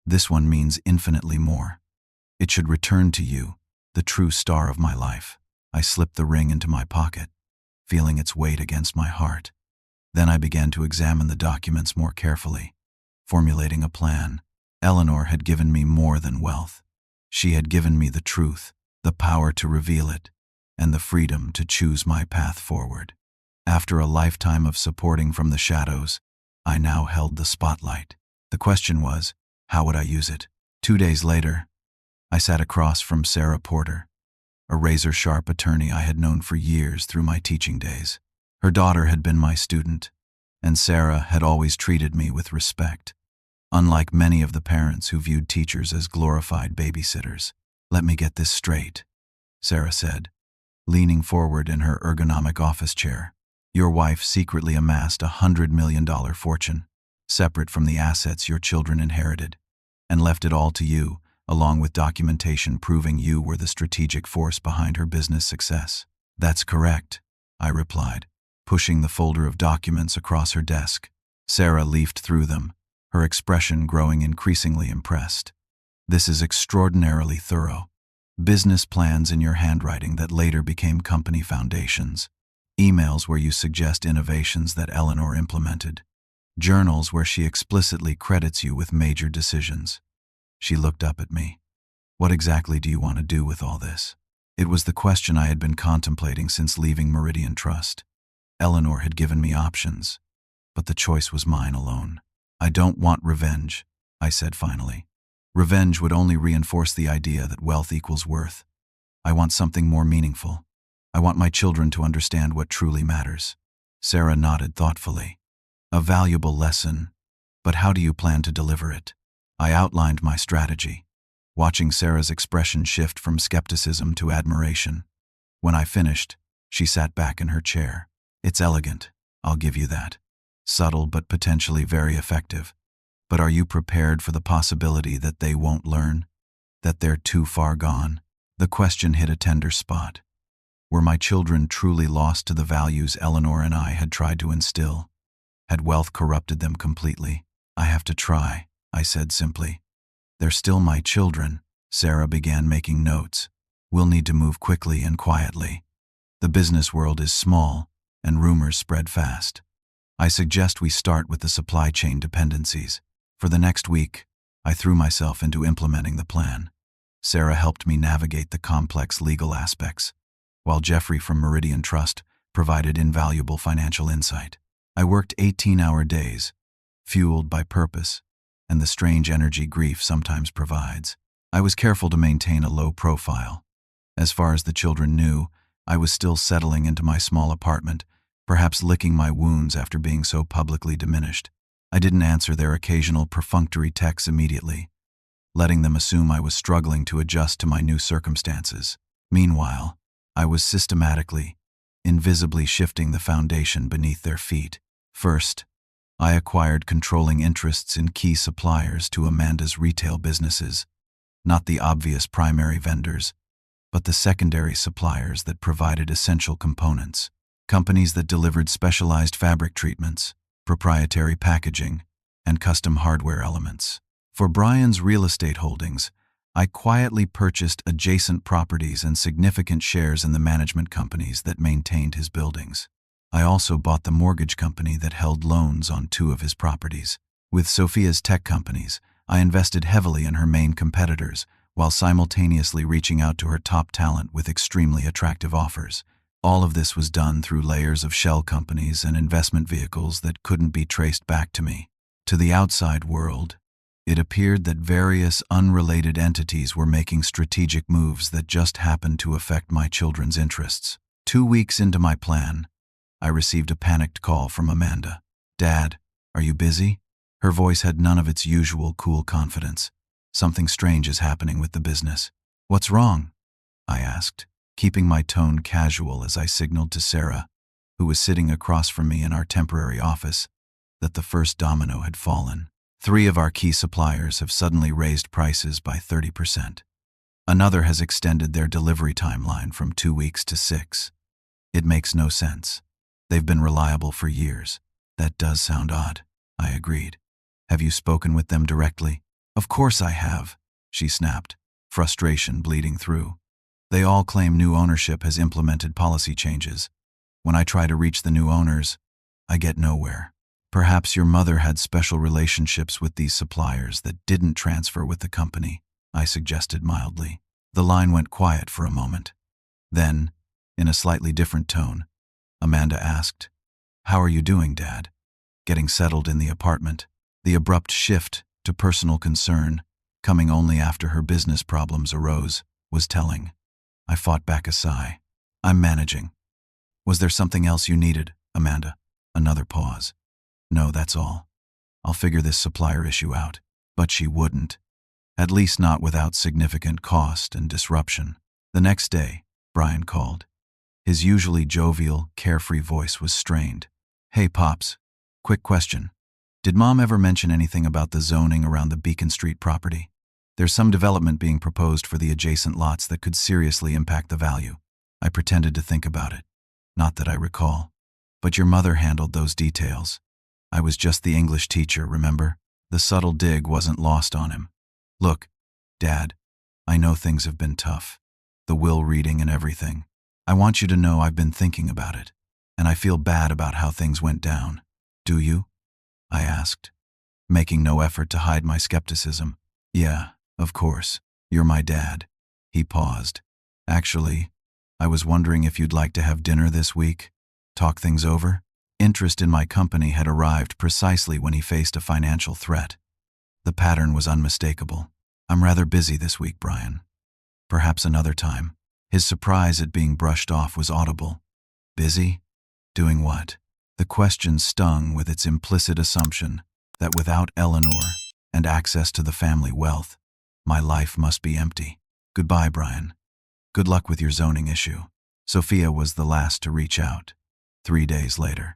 This one means infinitely more. It should return to you, the true star of my life. I slipped the ring into my pocket, feeling its weight against my heart. Then I began to examine the documents more carefully, formulating a plan. Eleanor had given me more than wealth. She had given me the truth, the power to reveal it, and the freedom to choose my path forward. After a lifetime of supporting from the shadows, I now held the spotlight. The question was, how would I use it? 2 days later, I sat across from Sarah Porter, a razor-sharp attorney I had known for years through my teaching days. Her daughter had been my student, and Sarah had always treated me with respect, unlike many of the parents who viewed teachers as glorified babysitters. "Let me get this straight," Sarah said, leaning forward in her ergonomic office chair. "Your wife secretly amassed $100 million fortune, separate from the assets your children inherited, and left it all to you, along with documentation proving you were the strategic force behind her business success." "That's correct," I replied, pushing the folder of documents across her desk. Sarah leafed through them, her expression growing increasingly impressed. "This is extraordinarily thorough. Business plans in your handwriting that later became company foundations. Emails where you suggest innovations that Eleanor implemented. Journals where she explicitly credits you with major decisions." She looked up at me. "What exactly do you want to do with all this?" It was the question I had been contemplating since leaving Meridian Trust. Eleanor had given me options, but the choice was mine alone. "I don't want revenge," I said finally. "Revenge would only reinforce the idea that wealth equals worth. I want something more meaningful. I want my children to understand what truly matters." Sarah nodded thoughtfully. "A valuable lesson, but how do you plan to deliver it?" I outlined my strategy, watching Sarah's expression shift from skepticism to admiration. When I finished, she sat back in her chair. "It's elegant, I'll give you that. Subtle but potentially very effective. But are you prepared for the possibility that they won't learn? That they're too far gone?" The question hit a tender spot. Were my children truly lost to the values Eleanor and I had tried to instill? Had wealth corrupted them completely? "I have to try," I said simply. "They're still my children." Sarah began making notes. "We'll need to move quickly and quietly. The business world is small, and rumors spread fast. I suggest we start with the supply chain dependencies." For the next week, I threw myself into implementing the plan. Sarah helped me navigate the complex legal aspects, while Jeffrey from Meridian Trust provided invaluable financial insight. I worked 18-hour days, fueled by purpose and the strange energy grief sometimes provides. I was careful to maintain a low profile. As far as the children knew, I was still settling into my small apartment, perhaps licking my wounds after being so publicly diminished. I didn't answer their occasional perfunctory texts immediately, letting them assume I was struggling to adjust to my new circumstances. Meanwhile, I was systematically, invisibly shifting the foundation beneath their feet. First, I acquired controlling interests in key suppliers to Amanda's retail businesses, not the obvious primary vendors, but the secondary suppliers that provided essential components, companies that delivered specialized fabric treatments, proprietary packaging, and custom hardware elements. For Brian's real estate holdings, I quietly purchased adjacent properties and significant shares in the management companies that maintained his buildings. I also bought the mortgage company that held loans on 2 of his properties. With Sophia's tech companies, I invested heavily in her main competitors, while simultaneously reaching out to her top talent with extremely attractive offers. All of this was done through layers of shell companies and investment vehicles that couldn't be traced back to me. To the outside world, it appeared that various unrelated entities were making strategic moves that just happened to affect my children's interests. 2 weeks into my plan, I received a panicked call from Amanda. "Dad, are you busy?" Her voice had none of its usual cool confidence. "Something strange is happening with the business." "What's wrong?" I asked, keeping my tone casual as I signaled to Sarah, who was sitting across from me in our temporary office, that the first domino had fallen. 3 of our key suppliers have suddenly raised prices by 30%. Another has extended their delivery timeline from 2 weeks to 6. It makes no sense. They've been reliable for years. "That does sound odd," I agreed. "Have you spoken with them directly?" "Of course I have," she snapped, frustration bleeding through. "They all claim new ownership has implemented policy changes. When I try to reach the new owners, I get nowhere. Perhaps your mother had special relationships with these suppliers that didn't transfer with the company," I suggested mildly. The line went quiet for a moment. Then, in a slightly different tone, Amanda asked, "How are you doing, Dad? Getting settled in the apartment?" The abrupt shift to personal concern, coming only after her business problems arose, was telling. I fought back a sigh. "I'm managing." "Was there something else you needed, Amanda?" Another pause. "No, that's all. I'll figure this supplier issue out." But she wouldn't. At least not without significant cost and disruption. The next day, Brian called. His usually jovial, carefree voice was strained. "Hey, Pops. Quick question. Did Mom ever mention anything about the zoning around the Beacon Street property? There's some development being proposed for the adjacent lots that could seriously impact the value." I pretended to think about it. "Not that I recall." But your mother handled those details. I was just the English teacher, remember? The subtle dig wasn't lost on him. Look, Dad, I know things have been tough. The will reading and everything. I want you to know I've been thinking about it, and I feel bad about how things went down. Do you? I asked, making no effort to hide my skepticism. Yeah, of course. You're my dad. He paused. Actually, I was wondering if you'd like to have dinner this week? Talk things over? Interest in my company had arrived precisely when he faced a financial threat. The pattern was unmistakable. I'm rather busy this week, Brian. Perhaps another time. His surprise at being brushed off was audible. Busy? Doing what? The question stung with its implicit assumption that without Eleanor and access to the family wealth, my life must be empty. Goodbye, Brian. Good luck with your zoning issue. Sophia was the last to reach out. 3 days later.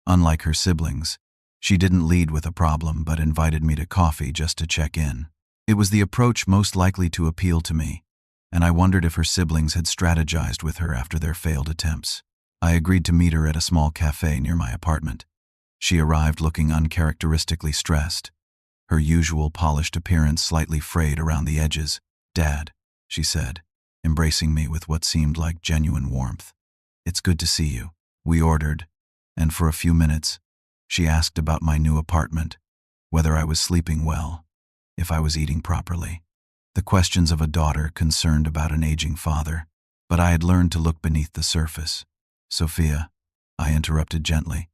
Unlike her siblings, she didn't lead with a problem but invited me to coffee just to check in. It was the approach most likely to appeal to me, and I wondered if her siblings had strategized with her after their failed attempts. I agreed to meet her at a small cafe near my apartment. She arrived looking uncharacteristically stressed, her usual polished appearance slightly frayed around the edges. Dad, she said, embracing me with what seemed like genuine warmth. It's good to see you. We ordered, and for a few minutes, she asked about my new apartment, whether I was sleeping well, if I was eating properly. The questions of a daughter concerned about an aging father, but I had learned to look beneath the surface. Sophia, I interrupted gently,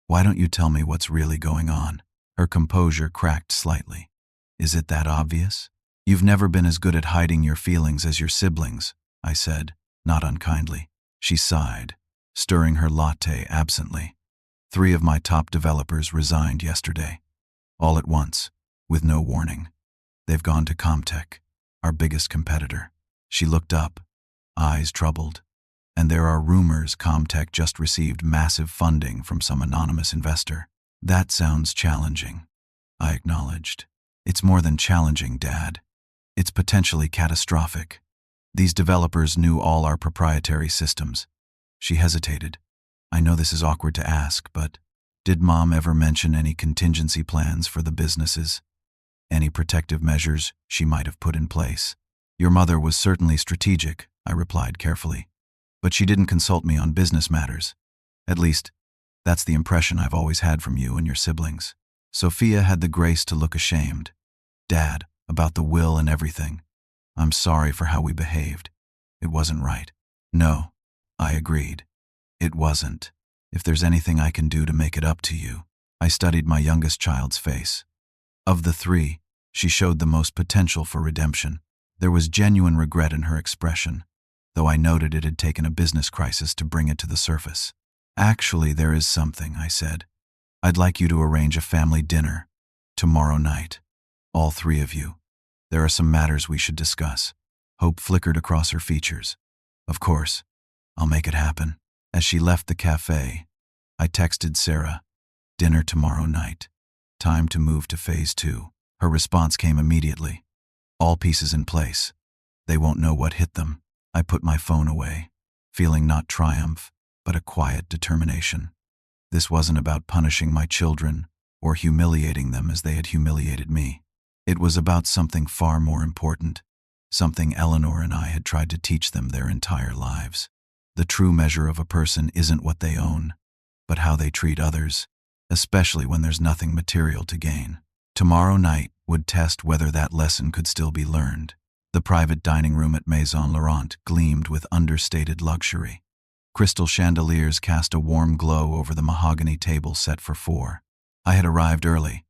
why don't you tell me what's really going on? Her composure cracked slightly. Is it that obvious? You've never been as good at hiding your feelings as your siblings, I said, not unkindly. She sighed, stirring her latte absently. 3 of my top developers resigned yesterday, all at once, with no warning. They've gone to Comtech, our biggest competitor. She looked up, eyes troubled. And there are rumors Comtech just received massive funding from some anonymous investor. That sounds challenging, I acknowledged. It's more than challenging, Dad. It's potentially catastrophic. These developers knew all our proprietary systems. She hesitated. I know this is awkward to ask, but did Mom ever mention any contingency plans for the businesses? Any protective measures she might have put in place? Your mother was certainly strategic, I replied carefully. But she didn't consult me on business matters. At least, that's the impression I've always had from you and your siblings. Sophia had the grace to look ashamed. Dad, about the will and everything. I'm sorry for how we behaved. It wasn't right. No, I agreed. It wasn't. If there's anything I can do to make it up to you. I studied my youngest child's face. Of the 3, she showed the most potential for redemption. There was genuine regret in her expression, though I noted it had taken a business crisis to bring it to the surface. Actually, there is something, I said. I'd like you to arrange a family dinner tomorrow night. All 3 of you. There are some matters we should discuss. Hope flickered across her features. Of course, I'll make it happen. As she left the cafe, I texted Sarah, dinner tomorrow night. Time to move to phase 2. Her response came immediately. All pieces in place. They won't know what hit them. I put my phone away, feeling not triumph, but a quiet determination. This wasn't about punishing my children or humiliating them as they had humiliated me. It was about something far more important, something Eleanor and I had tried to teach them their entire lives. The true measure of a person isn't what they own, but how they treat others, especially when there's nothing material to gain. Tomorrow night would test whether that lesson could still be learned. The private dining room at Maison Laurent gleamed with understated luxury. Crystal chandeliers cast a warm glow over the mahogany table set for 4. I had arrived early,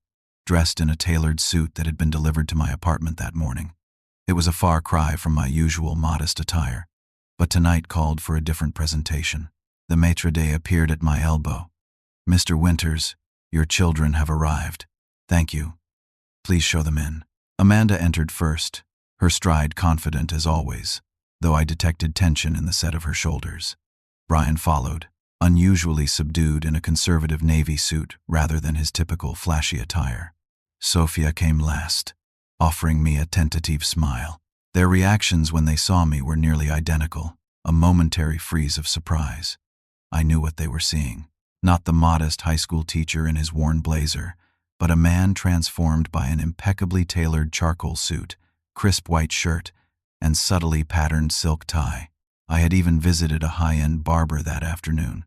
dressed in a tailored suit that had been delivered to my apartment that morning. It was a far cry from my usual modest attire, but tonight called for a different presentation. The maitre d' appeared at my elbow. Mr. Winters, your children have arrived. Thank you. Please show them in. Amanda entered first, her stride confident as always, though I detected tension in the set of her shoulders. Brian followed, unusually subdued in a conservative navy suit rather than his typical flashy attire. Sophia came last, offering me a tentative smile. Their reactions when they saw me were nearly identical, a momentary freeze of surprise. I knew what they were seeing. Not the modest high school teacher in his worn blazer, but a man transformed by an impeccably tailored charcoal suit, crisp white shirt, and subtly patterned silk tie. I had even visited a high-end barber that afternoon,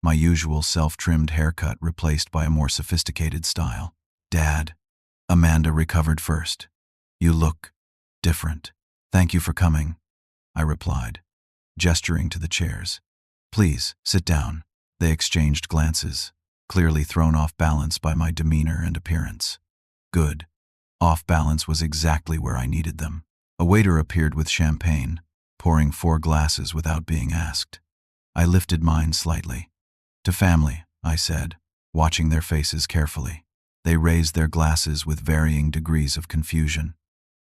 my usual self-trimmed haircut replaced by a more sophisticated style. "Dad," Amanda recovered first. "You look different." "Thank you for coming," I replied, gesturing to the chairs. "Please, sit down." They exchanged glances, clearly thrown off balance by my demeanor and appearance. Good. Off balance was exactly where I needed them. A waiter appeared with champagne, pouring 4 glasses without being asked. I lifted mine slightly. "To family," I said, watching their faces carefully. They raised their glasses with varying degrees of confusion.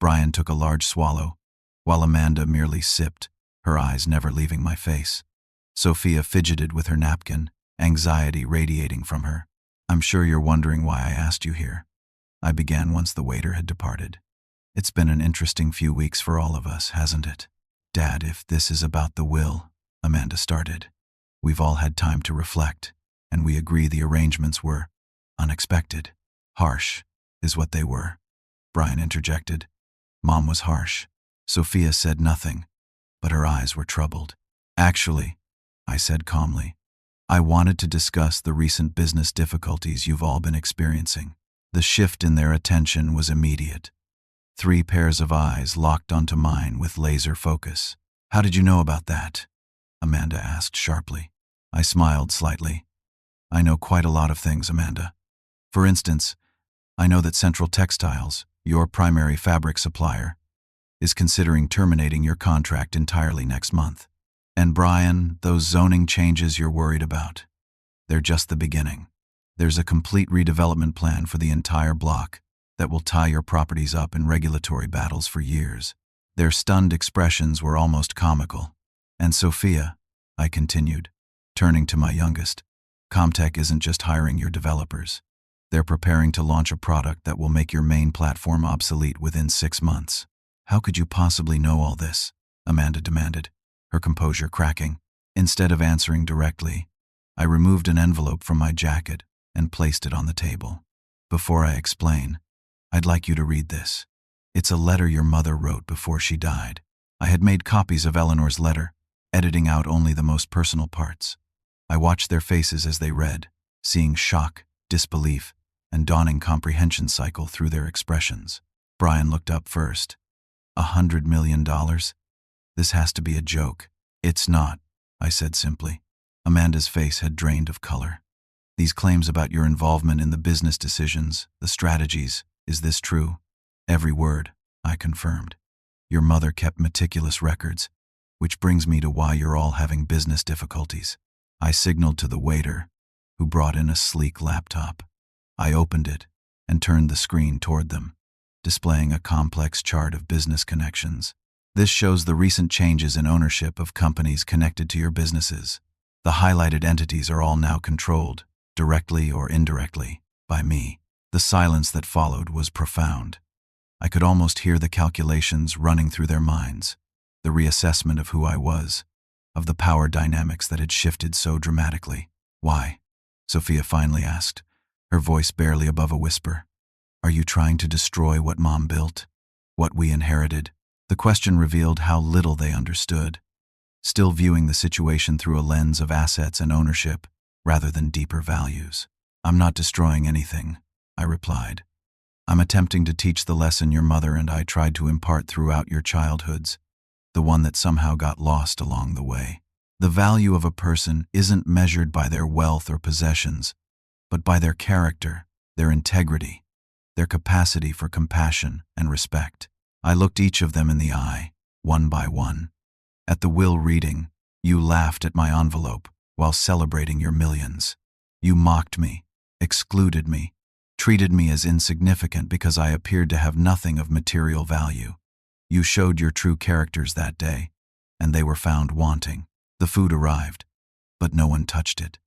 Brian took a large swallow, while Amanda merely sipped, her eyes never leaving my face. Sophia fidgeted with her napkin, anxiety radiating from her. "I'm sure you're wondering why I asked you here," I began once the waiter had departed. "It's been an interesting few weeks for all of us, hasn't it?" "Dad, if this is about the will," Amanda started. "We've all had time to reflect, and we agree the arrangements were unexpected. Harsh, is what they were," Brian interjected. "Mom was harsh." Sophia said nothing, but her eyes were troubled. "Actually," I said calmly, "I wanted to discuss the recent business difficulties you've all been experiencing." The shift in their attention was immediate. 3 pairs of eyes locked onto mine with laser focus. "How did you know about that?" Amanda asked sharply. I smiled slightly. "I know quite a lot of things, Amanda. For instance, I know that Central Textiles, your primary fabric supplier, is considering terminating your contract entirely next month. And Brian, those zoning changes you're worried about, they're just the beginning. There's a complete redevelopment plan for the entire block that will tie your properties up in regulatory battles for years." Their stunned expressions were almost comical. "And Sophia," I continued, turning to my youngest, "Comtech isn't just hiring your developers. They're preparing to launch a product that will make your main platform obsolete within 6 months." "How could you possibly know all this?" Amanda demanded, her composure cracking. Instead of answering directly, I removed an envelope from my jacket and placed it on the table. "Before I explain, I'd like you to read this. It's a letter your mother wrote before she died." I had made copies of Eleanor's letter, editing out only the most personal parts. I watched their faces as they read, seeing shock, disbelief, and dawning comprehension cycle through their expressions. Brian looked up first. $100 million? This has to be a joke." "It's not," I said simply. Amanda's face had drained of color. "These claims about your involvement in the business decisions, the strategies, is this true?" "Every word," I confirmed. "Your mother kept meticulous records, which brings me to why you're all having business difficulties." I signaled to the waiter, who brought in a sleek laptop. I opened it and turned the screen toward them, displaying a complex chart of business connections. "This shows the recent changes in ownership of companies connected to your businesses. The highlighted entities are all now controlled, directly or indirectly, by me." The silence that followed was profound. I could almost hear the calculations running through their minds, the reassessment of who I was, of the power dynamics that had shifted so dramatically. "Why?" Sophia finally asked, her voice barely above a whisper. "Are you trying to destroy what Mom built? What we inherited?" The question revealed how little they understood, still viewing the situation through a lens of assets and ownership rather than deeper values. "I'm not destroying anything," I replied. "I'm attempting to teach the lesson your mother and I tried to impart throughout your childhoods, the one that somehow got lost along the way. The value of a person isn't measured by their wealth or possessions, but by their character, their integrity, their capacity for compassion and respect." I looked each of them in the eye, one by one. "At the will reading, you laughed at my envelope while celebrating your millions. You mocked me, excluded me, treated me as insignificant because I appeared to have nothing of material value. You showed your true characters that day, and they were found wanting." The food arrived, but no one touched it.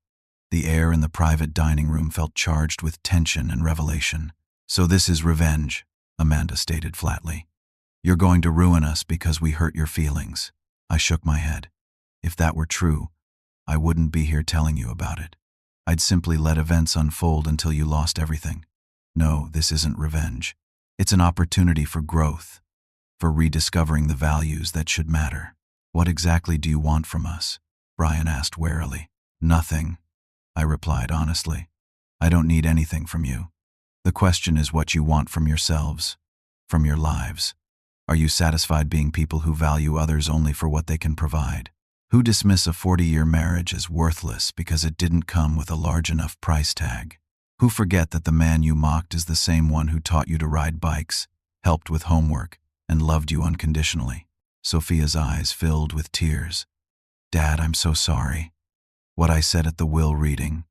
The air in the private dining room felt charged with tension and revelation. "So this is revenge," Amanda stated flatly. "You're going to ruin us because we hurt your feelings." I shook my head. "If that were true, I wouldn't be here telling you about it." I'd simply let events unfold until you lost everything. No, this isn't revenge. It's an opportunity for growth, for rediscovering the values that should matter. What exactly do you want from us? Brian asked warily. Nothing, I replied honestly. I don't need anything from you. The question is what you want from yourselves, from your lives. Are you satisfied being people who value others only for what they can provide? Who dismiss a 40-year marriage as worthless because it didn't come with a large enough price tag? Who forget that the man you mocked is the same one who taught you to ride bikes, helped with homework, and loved you unconditionally? Sophia's eyes filled with tears. Dad, I'm so sorry. What I said at the will reading,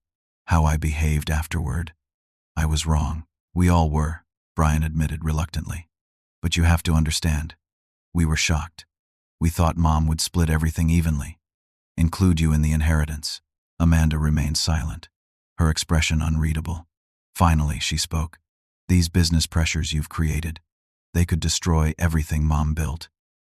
how I behaved afterward. I was wrong. We all were, Brian admitted reluctantly. But you have to understand. We were shocked. We thought Mom would split everything evenly, include you in the inheritance. Amanda remained silent, her expression unreadable. Finally, she spoke. These business pressures you've created, they could destroy everything Mom built,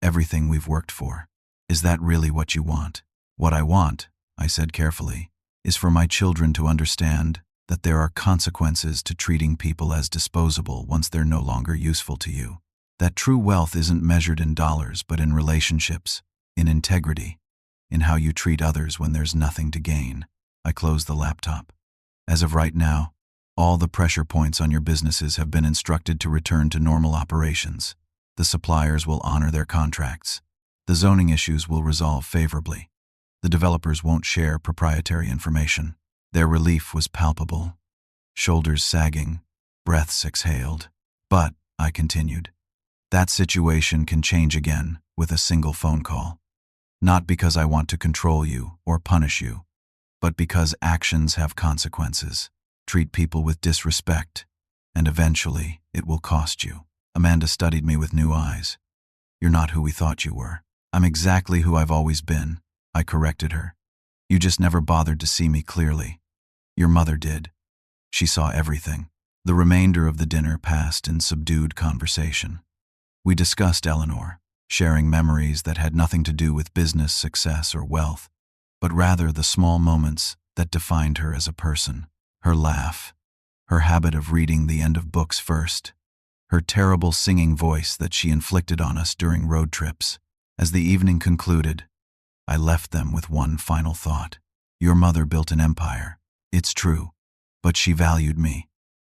everything we've worked for. Is that really what you want? What I want, I said carefully, is for my children to understand that there are consequences to treating people as disposable once they're no longer useful to you. That true wealth isn't measured in dollars but in relationships, in integrity, in how you treat others when there's nothing to gain. I closed the laptop. As of right now, all the pressure points on your businesses have been instructed to return to normal operations. The suppliers will honor their contracts. The zoning issues will resolve favorably. The developers won't share proprietary information. Their relief was palpable. Shoulders sagging, breaths exhaled. But, I continued, that situation can change again with a single phone call. Not because I want to control you or punish you, but because actions have consequences. Treat people with disrespect, and eventually it will cost you. Amanda studied me with new eyes. You're not who we thought you were. I'm exactly who I've always been, I corrected her. You just never bothered to see me clearly. Your mother did. She saw everything. The remainder of the dinner passed in subdued conversation. We discussed Eleanor, sharing memories that had nothing to do with business success or wealth, but rather the small moments that defined her as a person. Her laugh, her habit of reading the end of books first, her terrible singing voice that she inflicted on us during road trips. As the evening concluded, I left them with one final thought. Your mother built an empire. It's true, but she valued me,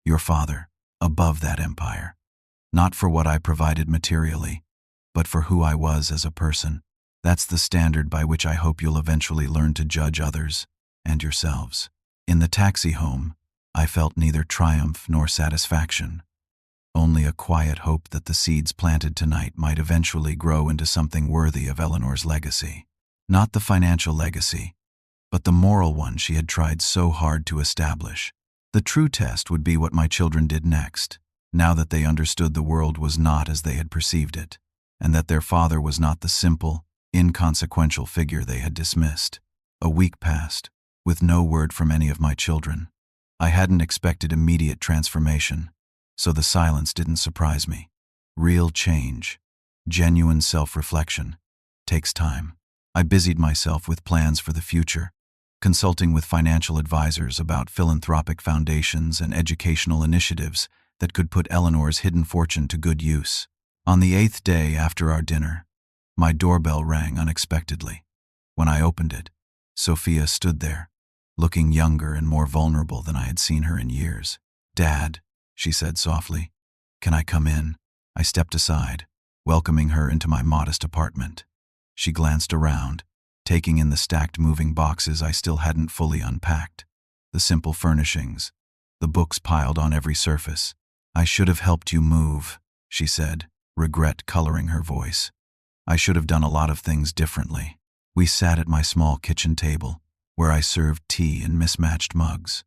your father, above that empire. Not for what I provided materially, but for who I was as a person. That's the standard by which I hope you'll eventually learn to judge others and yourselves. In the taxi home, I felt neither triumph nor satisfaction, only a quiet hope that the seeds planted tonight might eventually grow into something worthy of Eleanor's legacy. Not the financial legacy, but the moral one she had tried so hard to establish. The true test would be what my children did next, now that they understood the world was not as they had perceived it, and that their father was not the simple, inconsequential figure they had dismissed. A week passed, with no word from any of my children. I hadn't expected immediate transformation, so the silence didn't surprise me. Real change, genuine self-reflection, takes time. I busied myself with plans for the future, consulting with financial advisors about philanthropic foundations and educational initiatives that could put Eleanor's hidden fortune to good use. On the 8th day after our dinner, my doorbell rang unexpectedly. When I opened it, Sophia stood there, looking younger and more vulnerable than I had seen her in years. Dad, she said softly, can I come in? I stepped aside, welcoming her into my modest apartment. She glanced around, taking in the stacked moving boxes I still hadn't fully unpacked. The simple furnishings, the books piled on every surface. I should have helped you move, she said, regret coloring her voice. I should have done a lot of things differently. We sat at my small kitchen table, where I served tea in mismatched mugs.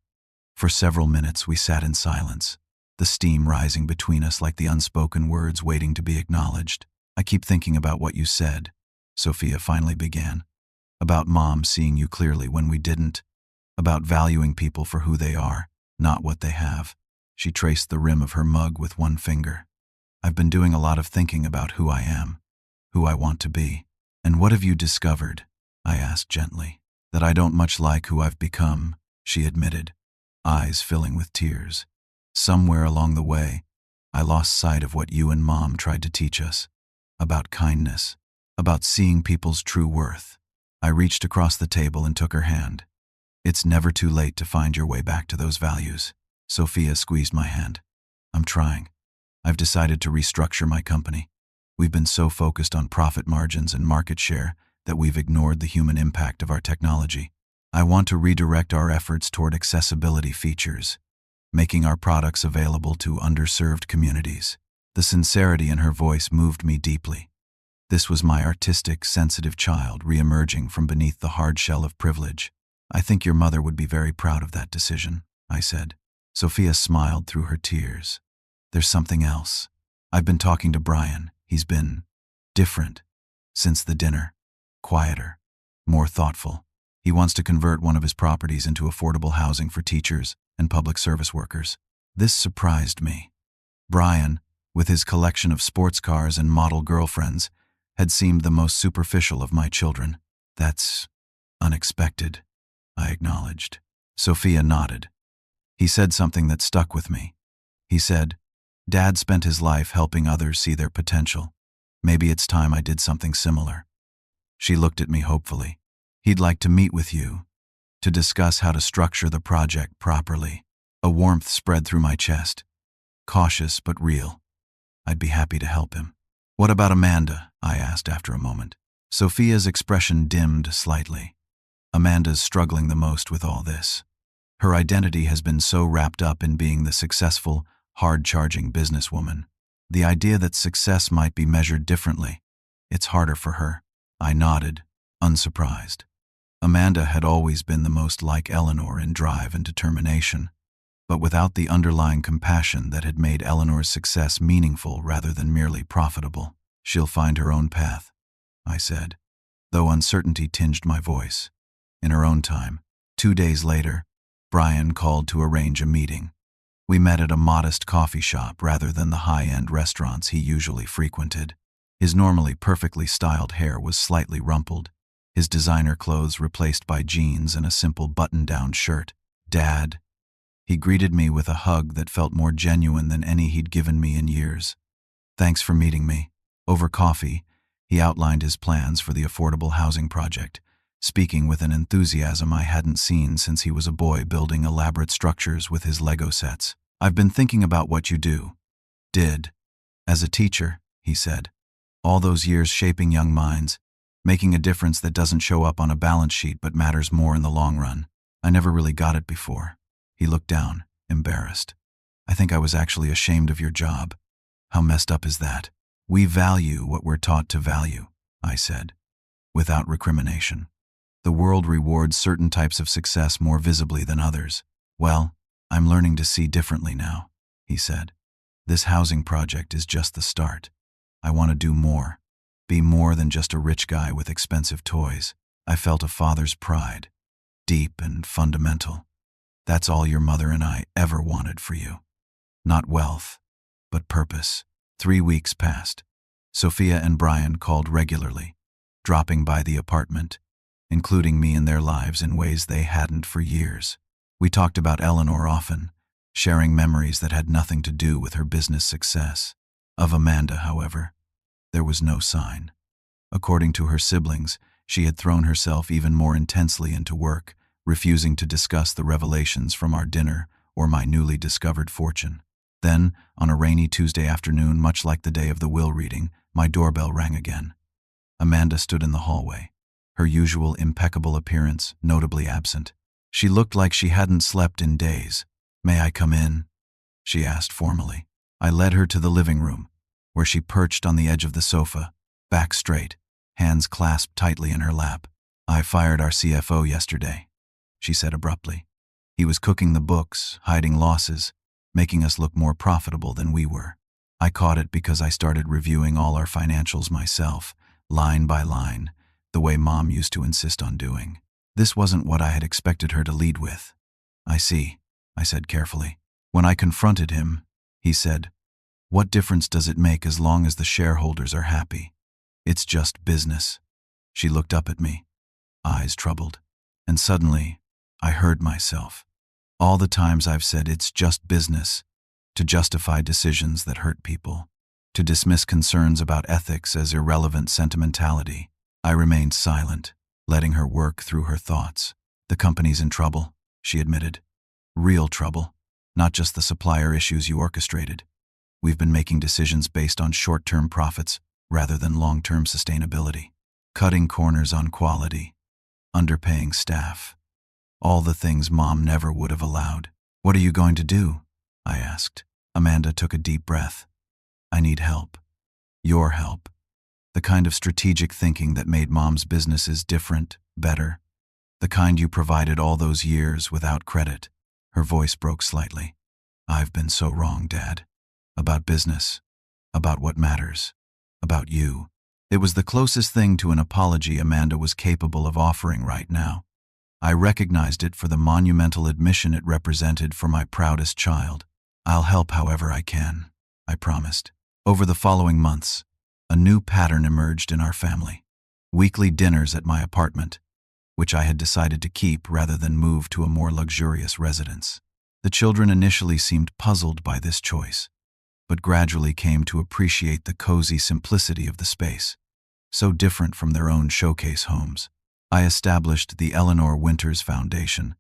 For several minutes we sat in silence, the steam rising between us like the unspoken words waiting to be acknowledged. I keep thinking about what you said, Sophia finally began. About Mom seeing you clearly when we didn't. About valuing people for who they are, not what they have. She traced the rim of her mug with one finger. I've been doing a lot of thinking about who I am, who I want to be. And what have you discovered? I asked gently. That I don't much like who I've become, she admitted, eyes filling with tears. Somewhere along the way, I lost sight of what you and Mom tried to teach us, about kindness, about seeing people's true worth. I reached across the table and took her hand. It's never too late to find your way back to those values. Sophia squeezed my hand. I'm trying. I've decided to restructure my company. We've been so focused on profit margins and market share that we've ignored the human impact of our technology. I want to redirect our efforts toward accessibility features, making our products available to underserved communities. The sincerity in her voice moved me deeply. This was my artistic, sensitive child re-emerging from beneath the hard shell of privilege. I think your mother would be very proud of that decision, I said. Sophia smiled through her tears. There's something else. I've been talking to Brian. He's been different since the dinner. Quieter, more thoughtful. He wants to convert one of his properties into affordable housing for teachers and public service workers. This surprised me. Brian, with his collection of sports cars and model girlfriends, had seemed the most superficial of my children. That's unexpected, I acknowledged. Sophia nodded. He said something that stuck with me. He said, Dad spent his life helping others see their potential. Maybe it's time I did something similar. She looked at me hopefully. He'd like to meet with you, to discuss how to structure the project properly. A warmth spread through my chest. Cautious but real. I'd be happy to help him. What about Amanda? I asked after a moment. Sophia's expression dimmed slightly. Amanda's struggling the most with all this. Her identity has been so wrapped up in being the successful, hard-charging businesswoman. The idea that success might be measured differently, it's harder for her. I nodded, unsurprised. Amanda had always been the most like Eleanor in drive and determination, but without the underlying compassion that had made Eleanor's success meaningful rather than merely profitable. She'll find her own path, I said, though uncertainty tinged my voice. In her own time. 2 days later, Brian called to arrange a meeting. We met at a modest coffee shop rather than the high-end restaurants he usually frequented. His normally perfectly styled hair was slightly rumpled, his designer clothes replaced by jeans and a simple button-down shirt. Dad. He greeted me with a hug that felt more genuine than any he'd given me in years. Thanks for meeting me. Over coffee, he outlined his plans for the affordable housing project, speaking with an enthusiasm I hadn't seen since he was a boy building elaborate structures with his Lego sets. I've been thinking about what you did. As a teacher, he said. All those years shaping young minds, making a difference that doesn't show up on a balance sheet but matters more in the long run. I never really got it before. He looked down, embarrassed. I think I was actually ashamed of your job. How messed up is that? We value what we're taught to value, I said, without recrimination. The world rewards certain types of success more visibly than others. Well, I'm learning to see differently now, he said. This housing project is just the start. I want to do more. Be more than just a rich guy with expensive toys. I felt a father's pride, deep and fundamental. That's all your mother and I ever wanted for you. Not wealth, but purpose. 3 weeks passed. Sophia and Brian called regularly, dropping by the apartment, including me in their lives in ways they hadn't for years. We talked about Eleanor often, sharing memories that had nothing to do with her business success. Of Amanda, however, there was no sign. According to her siblings, she had thrown herself even more intensely into work, refusing to discuss the revelations from our dinner or my newly discovered fortune. Then, on a rainy Tuesday afternoon, much like the day of the will reading, my doorbell rang again. Amanda stood in the hallway, her usual impeccable appearance notably absent. She looked like she hadn't slept in days. "May I come in?" she asked formally. I led her to the living room, where she perched on the edge of the sofa, back straight, hands clasped tightly in her lap. "I fired our CFO yesterday," she said abruptly. "He was cooking the books, hiding losses, making us look more profitable than we were. I caught it because I started reviewing all our financials myself, line by line, the way Mom used to insist on doing. This wasn't what I had expected her to lead with." "I see," I said carefully. When I confronted him, he said, "What difference does it make as long as the shareholders are happy? It's just business." She looked up at me, eyes troubled, and suddenly, I heard myself. All the times I've said it's just business, to justify decisions that hurt people, to dismiss concerns about ethics as irrelevant sentimentality. I remained silent, letting her work through her thoughts. The company's in trouble, she admitted. Real trouble, not just the supplier issues you orchestrated. We've been making decisions based on short-term profits rather than long-term sustainability. Cutting corners on quality, underpaying staff. All the things Mom never would have allowed. What are you going to do? I asked. Amanda took a deep breath. I need help. Your help. The kind of strategic thinking that made Mom's businesses different, better. The kind you provided all those years without credit. Her voice broke slightly. I've been so wrong, Dad. About business. About what matters. About you. It was the closest thing to an apology Amanda was capable of offering right now. I recognized it for the monumental admission it represented for my proudest child. I'll help however I can, I promised. Over the following months, a new pattern emerged in our family. Weekly dinners at my apartment, which I had decided to keep rather than move to a more luxurious residence. The children initially seemed puzzled by this choice, but gradually came to appreciate the cozy simplicity of the space, so different from their own showcase homes. I established the Eleanor Winters Foundation,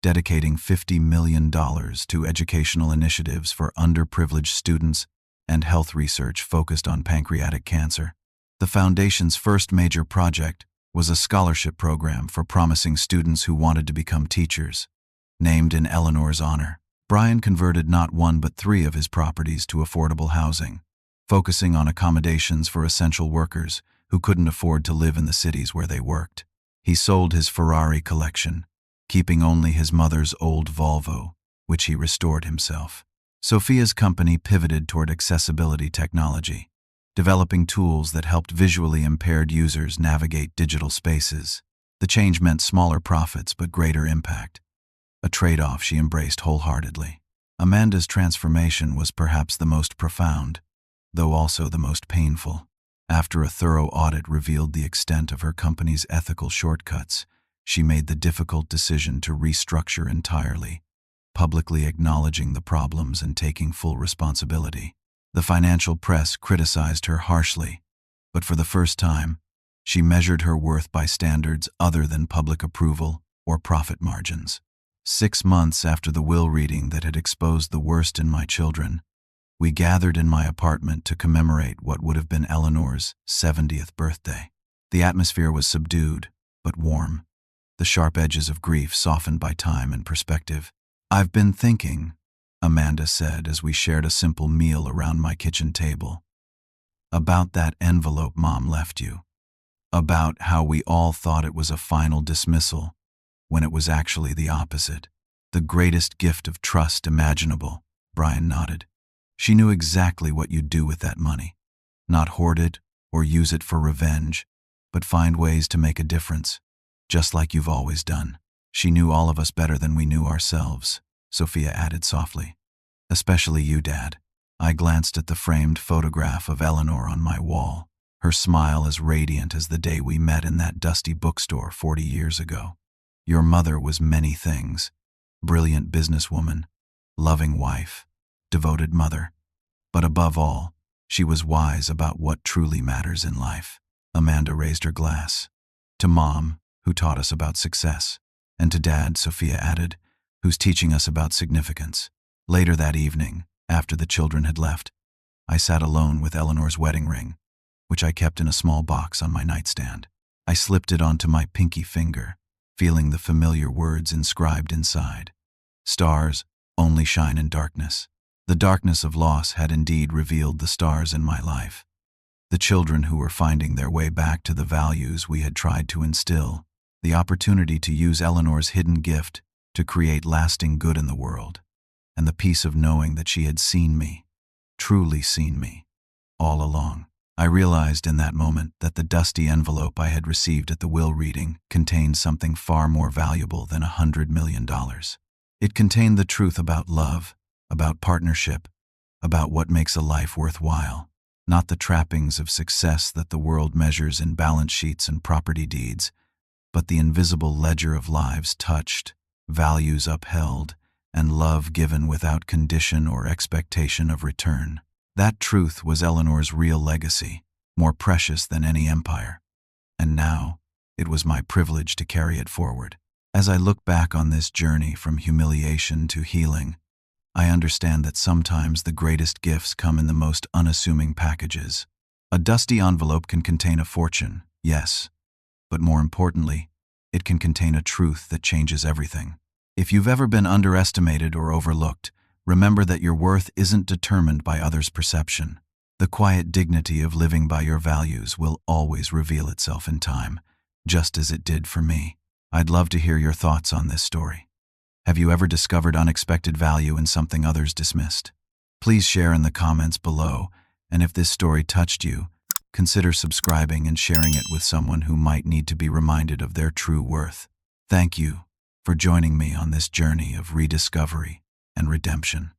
dedicating $50 million to educational initiatives for underprivileged students and health research focused on pancreatic cancer. The foundation's first major project was a scholarship program for promising students who wanted to become teachers. Named in Eleanor's honor, Brian converted not one but 3 of his properties to affordable housing, focusing on accommodations for essential workers who couldn't afford to live in the cities where they worked. He sold his Ferrari collection, keeping only his mother's old Volvo, which he restored himself. Sophia's company pivoted toward accessibility technology, developing tools that helped visually impaired users navigate digital spaces. The change meant smaller profits but greater impact, a trade-off she embraced wholeheartedly. Amanda's transformation was perhaps the most profound, though also the most painful. After a thorough audit revealed the extent of her company's ethical shortcuts, she made the difficult decision to restructure entirely, publicly acknowledging the problems and taking full responsibility. The financial press criticized her harshly, but for the first time, she measured her worth by standards other than public approval or profit margins. 6 months after the will reading that had exposed the worst in my children, we gathered in my apartment to commemorate what would have been Eleanor's 70th birthday. The atmosphere was subdued, but warm, the sharp edges of grief softened by time and perspective. I've been thinking, Amanda said as we shared a simple meal around my kitchen table, about that envelope Mom left you. About how we all thought it was a final dismissal, when it was actually the opposite. The greatest gift of trust imaginable, Brian nodded. She knew exactly what you'd do with that money. Not hoard it or use it for revenge, but find ways to make a difference, just like you've always done. She knew all of us better than we knew ourselves, Sophia added softly. Especially you, Dad. I glanced at the framed photograph of Eleanor on my wall, her smile as radiant as the day we met in that dusty bookstore 40 years ago. Your mother was many things: brilliant businesswoman, loving wife, devoted mother. But above all, she was wise about what truly matters in life. Amanda raised her glass. To Mom, who taught us about success, and to Dad, Sophia added, who's teaching us about significance. Later that evening, after the children had left, I sat alone with Eleanor's wedding ring, which I kept in a small box on my nightstand. I slipped it onto my pinky finger, feeling the familiar words inscribed inside. Stars only shine in darkness. The darkness of loss had indeed revealed the stars in my life. The children who were finding their way back to the values we had tried to instill, the opportunity to use Eleanor's hidden gift to create lasting good in the world, and the peace of knowing that she had seen me, truly seen me, all along. I realized in that moment that the dusty envelope I had received at the will reading contained something far more valuable than $100 million. It contained the truth about love, about partnership, about what makes a life worthwhile, not the trappings of success that the world measures in balance sheets and property deeds, but the invisible ledger of lives touched, values upheld, and love given without condition or expectation of return. That truth was Eleanor's real legacy, more precious than any empire. And now, it was my privilege to carry it forward. As I look back on this journey from humiliation to healing, I understand that sometimes the greatest gifts come in the most unassuming packages. A dusty envelope can contain a fortune, yes, but more importantly, it can contain a truth that changes everything. If you've ever been underestimated or overlooked, remember that your worth isn't determined by others' perception. The quiet dignity of living by your values will always reveal itself in time, just as it did for me. I'd love to hear your thoughts on this story. Have you ever discovered unexpected value in something others dismissed? Please share in the comments below, and if this story touched you, consider subscribing and sharing it with someone who might need to be reminded of their true worth. Thank you for joining me on this journey of rediscovery and redemption.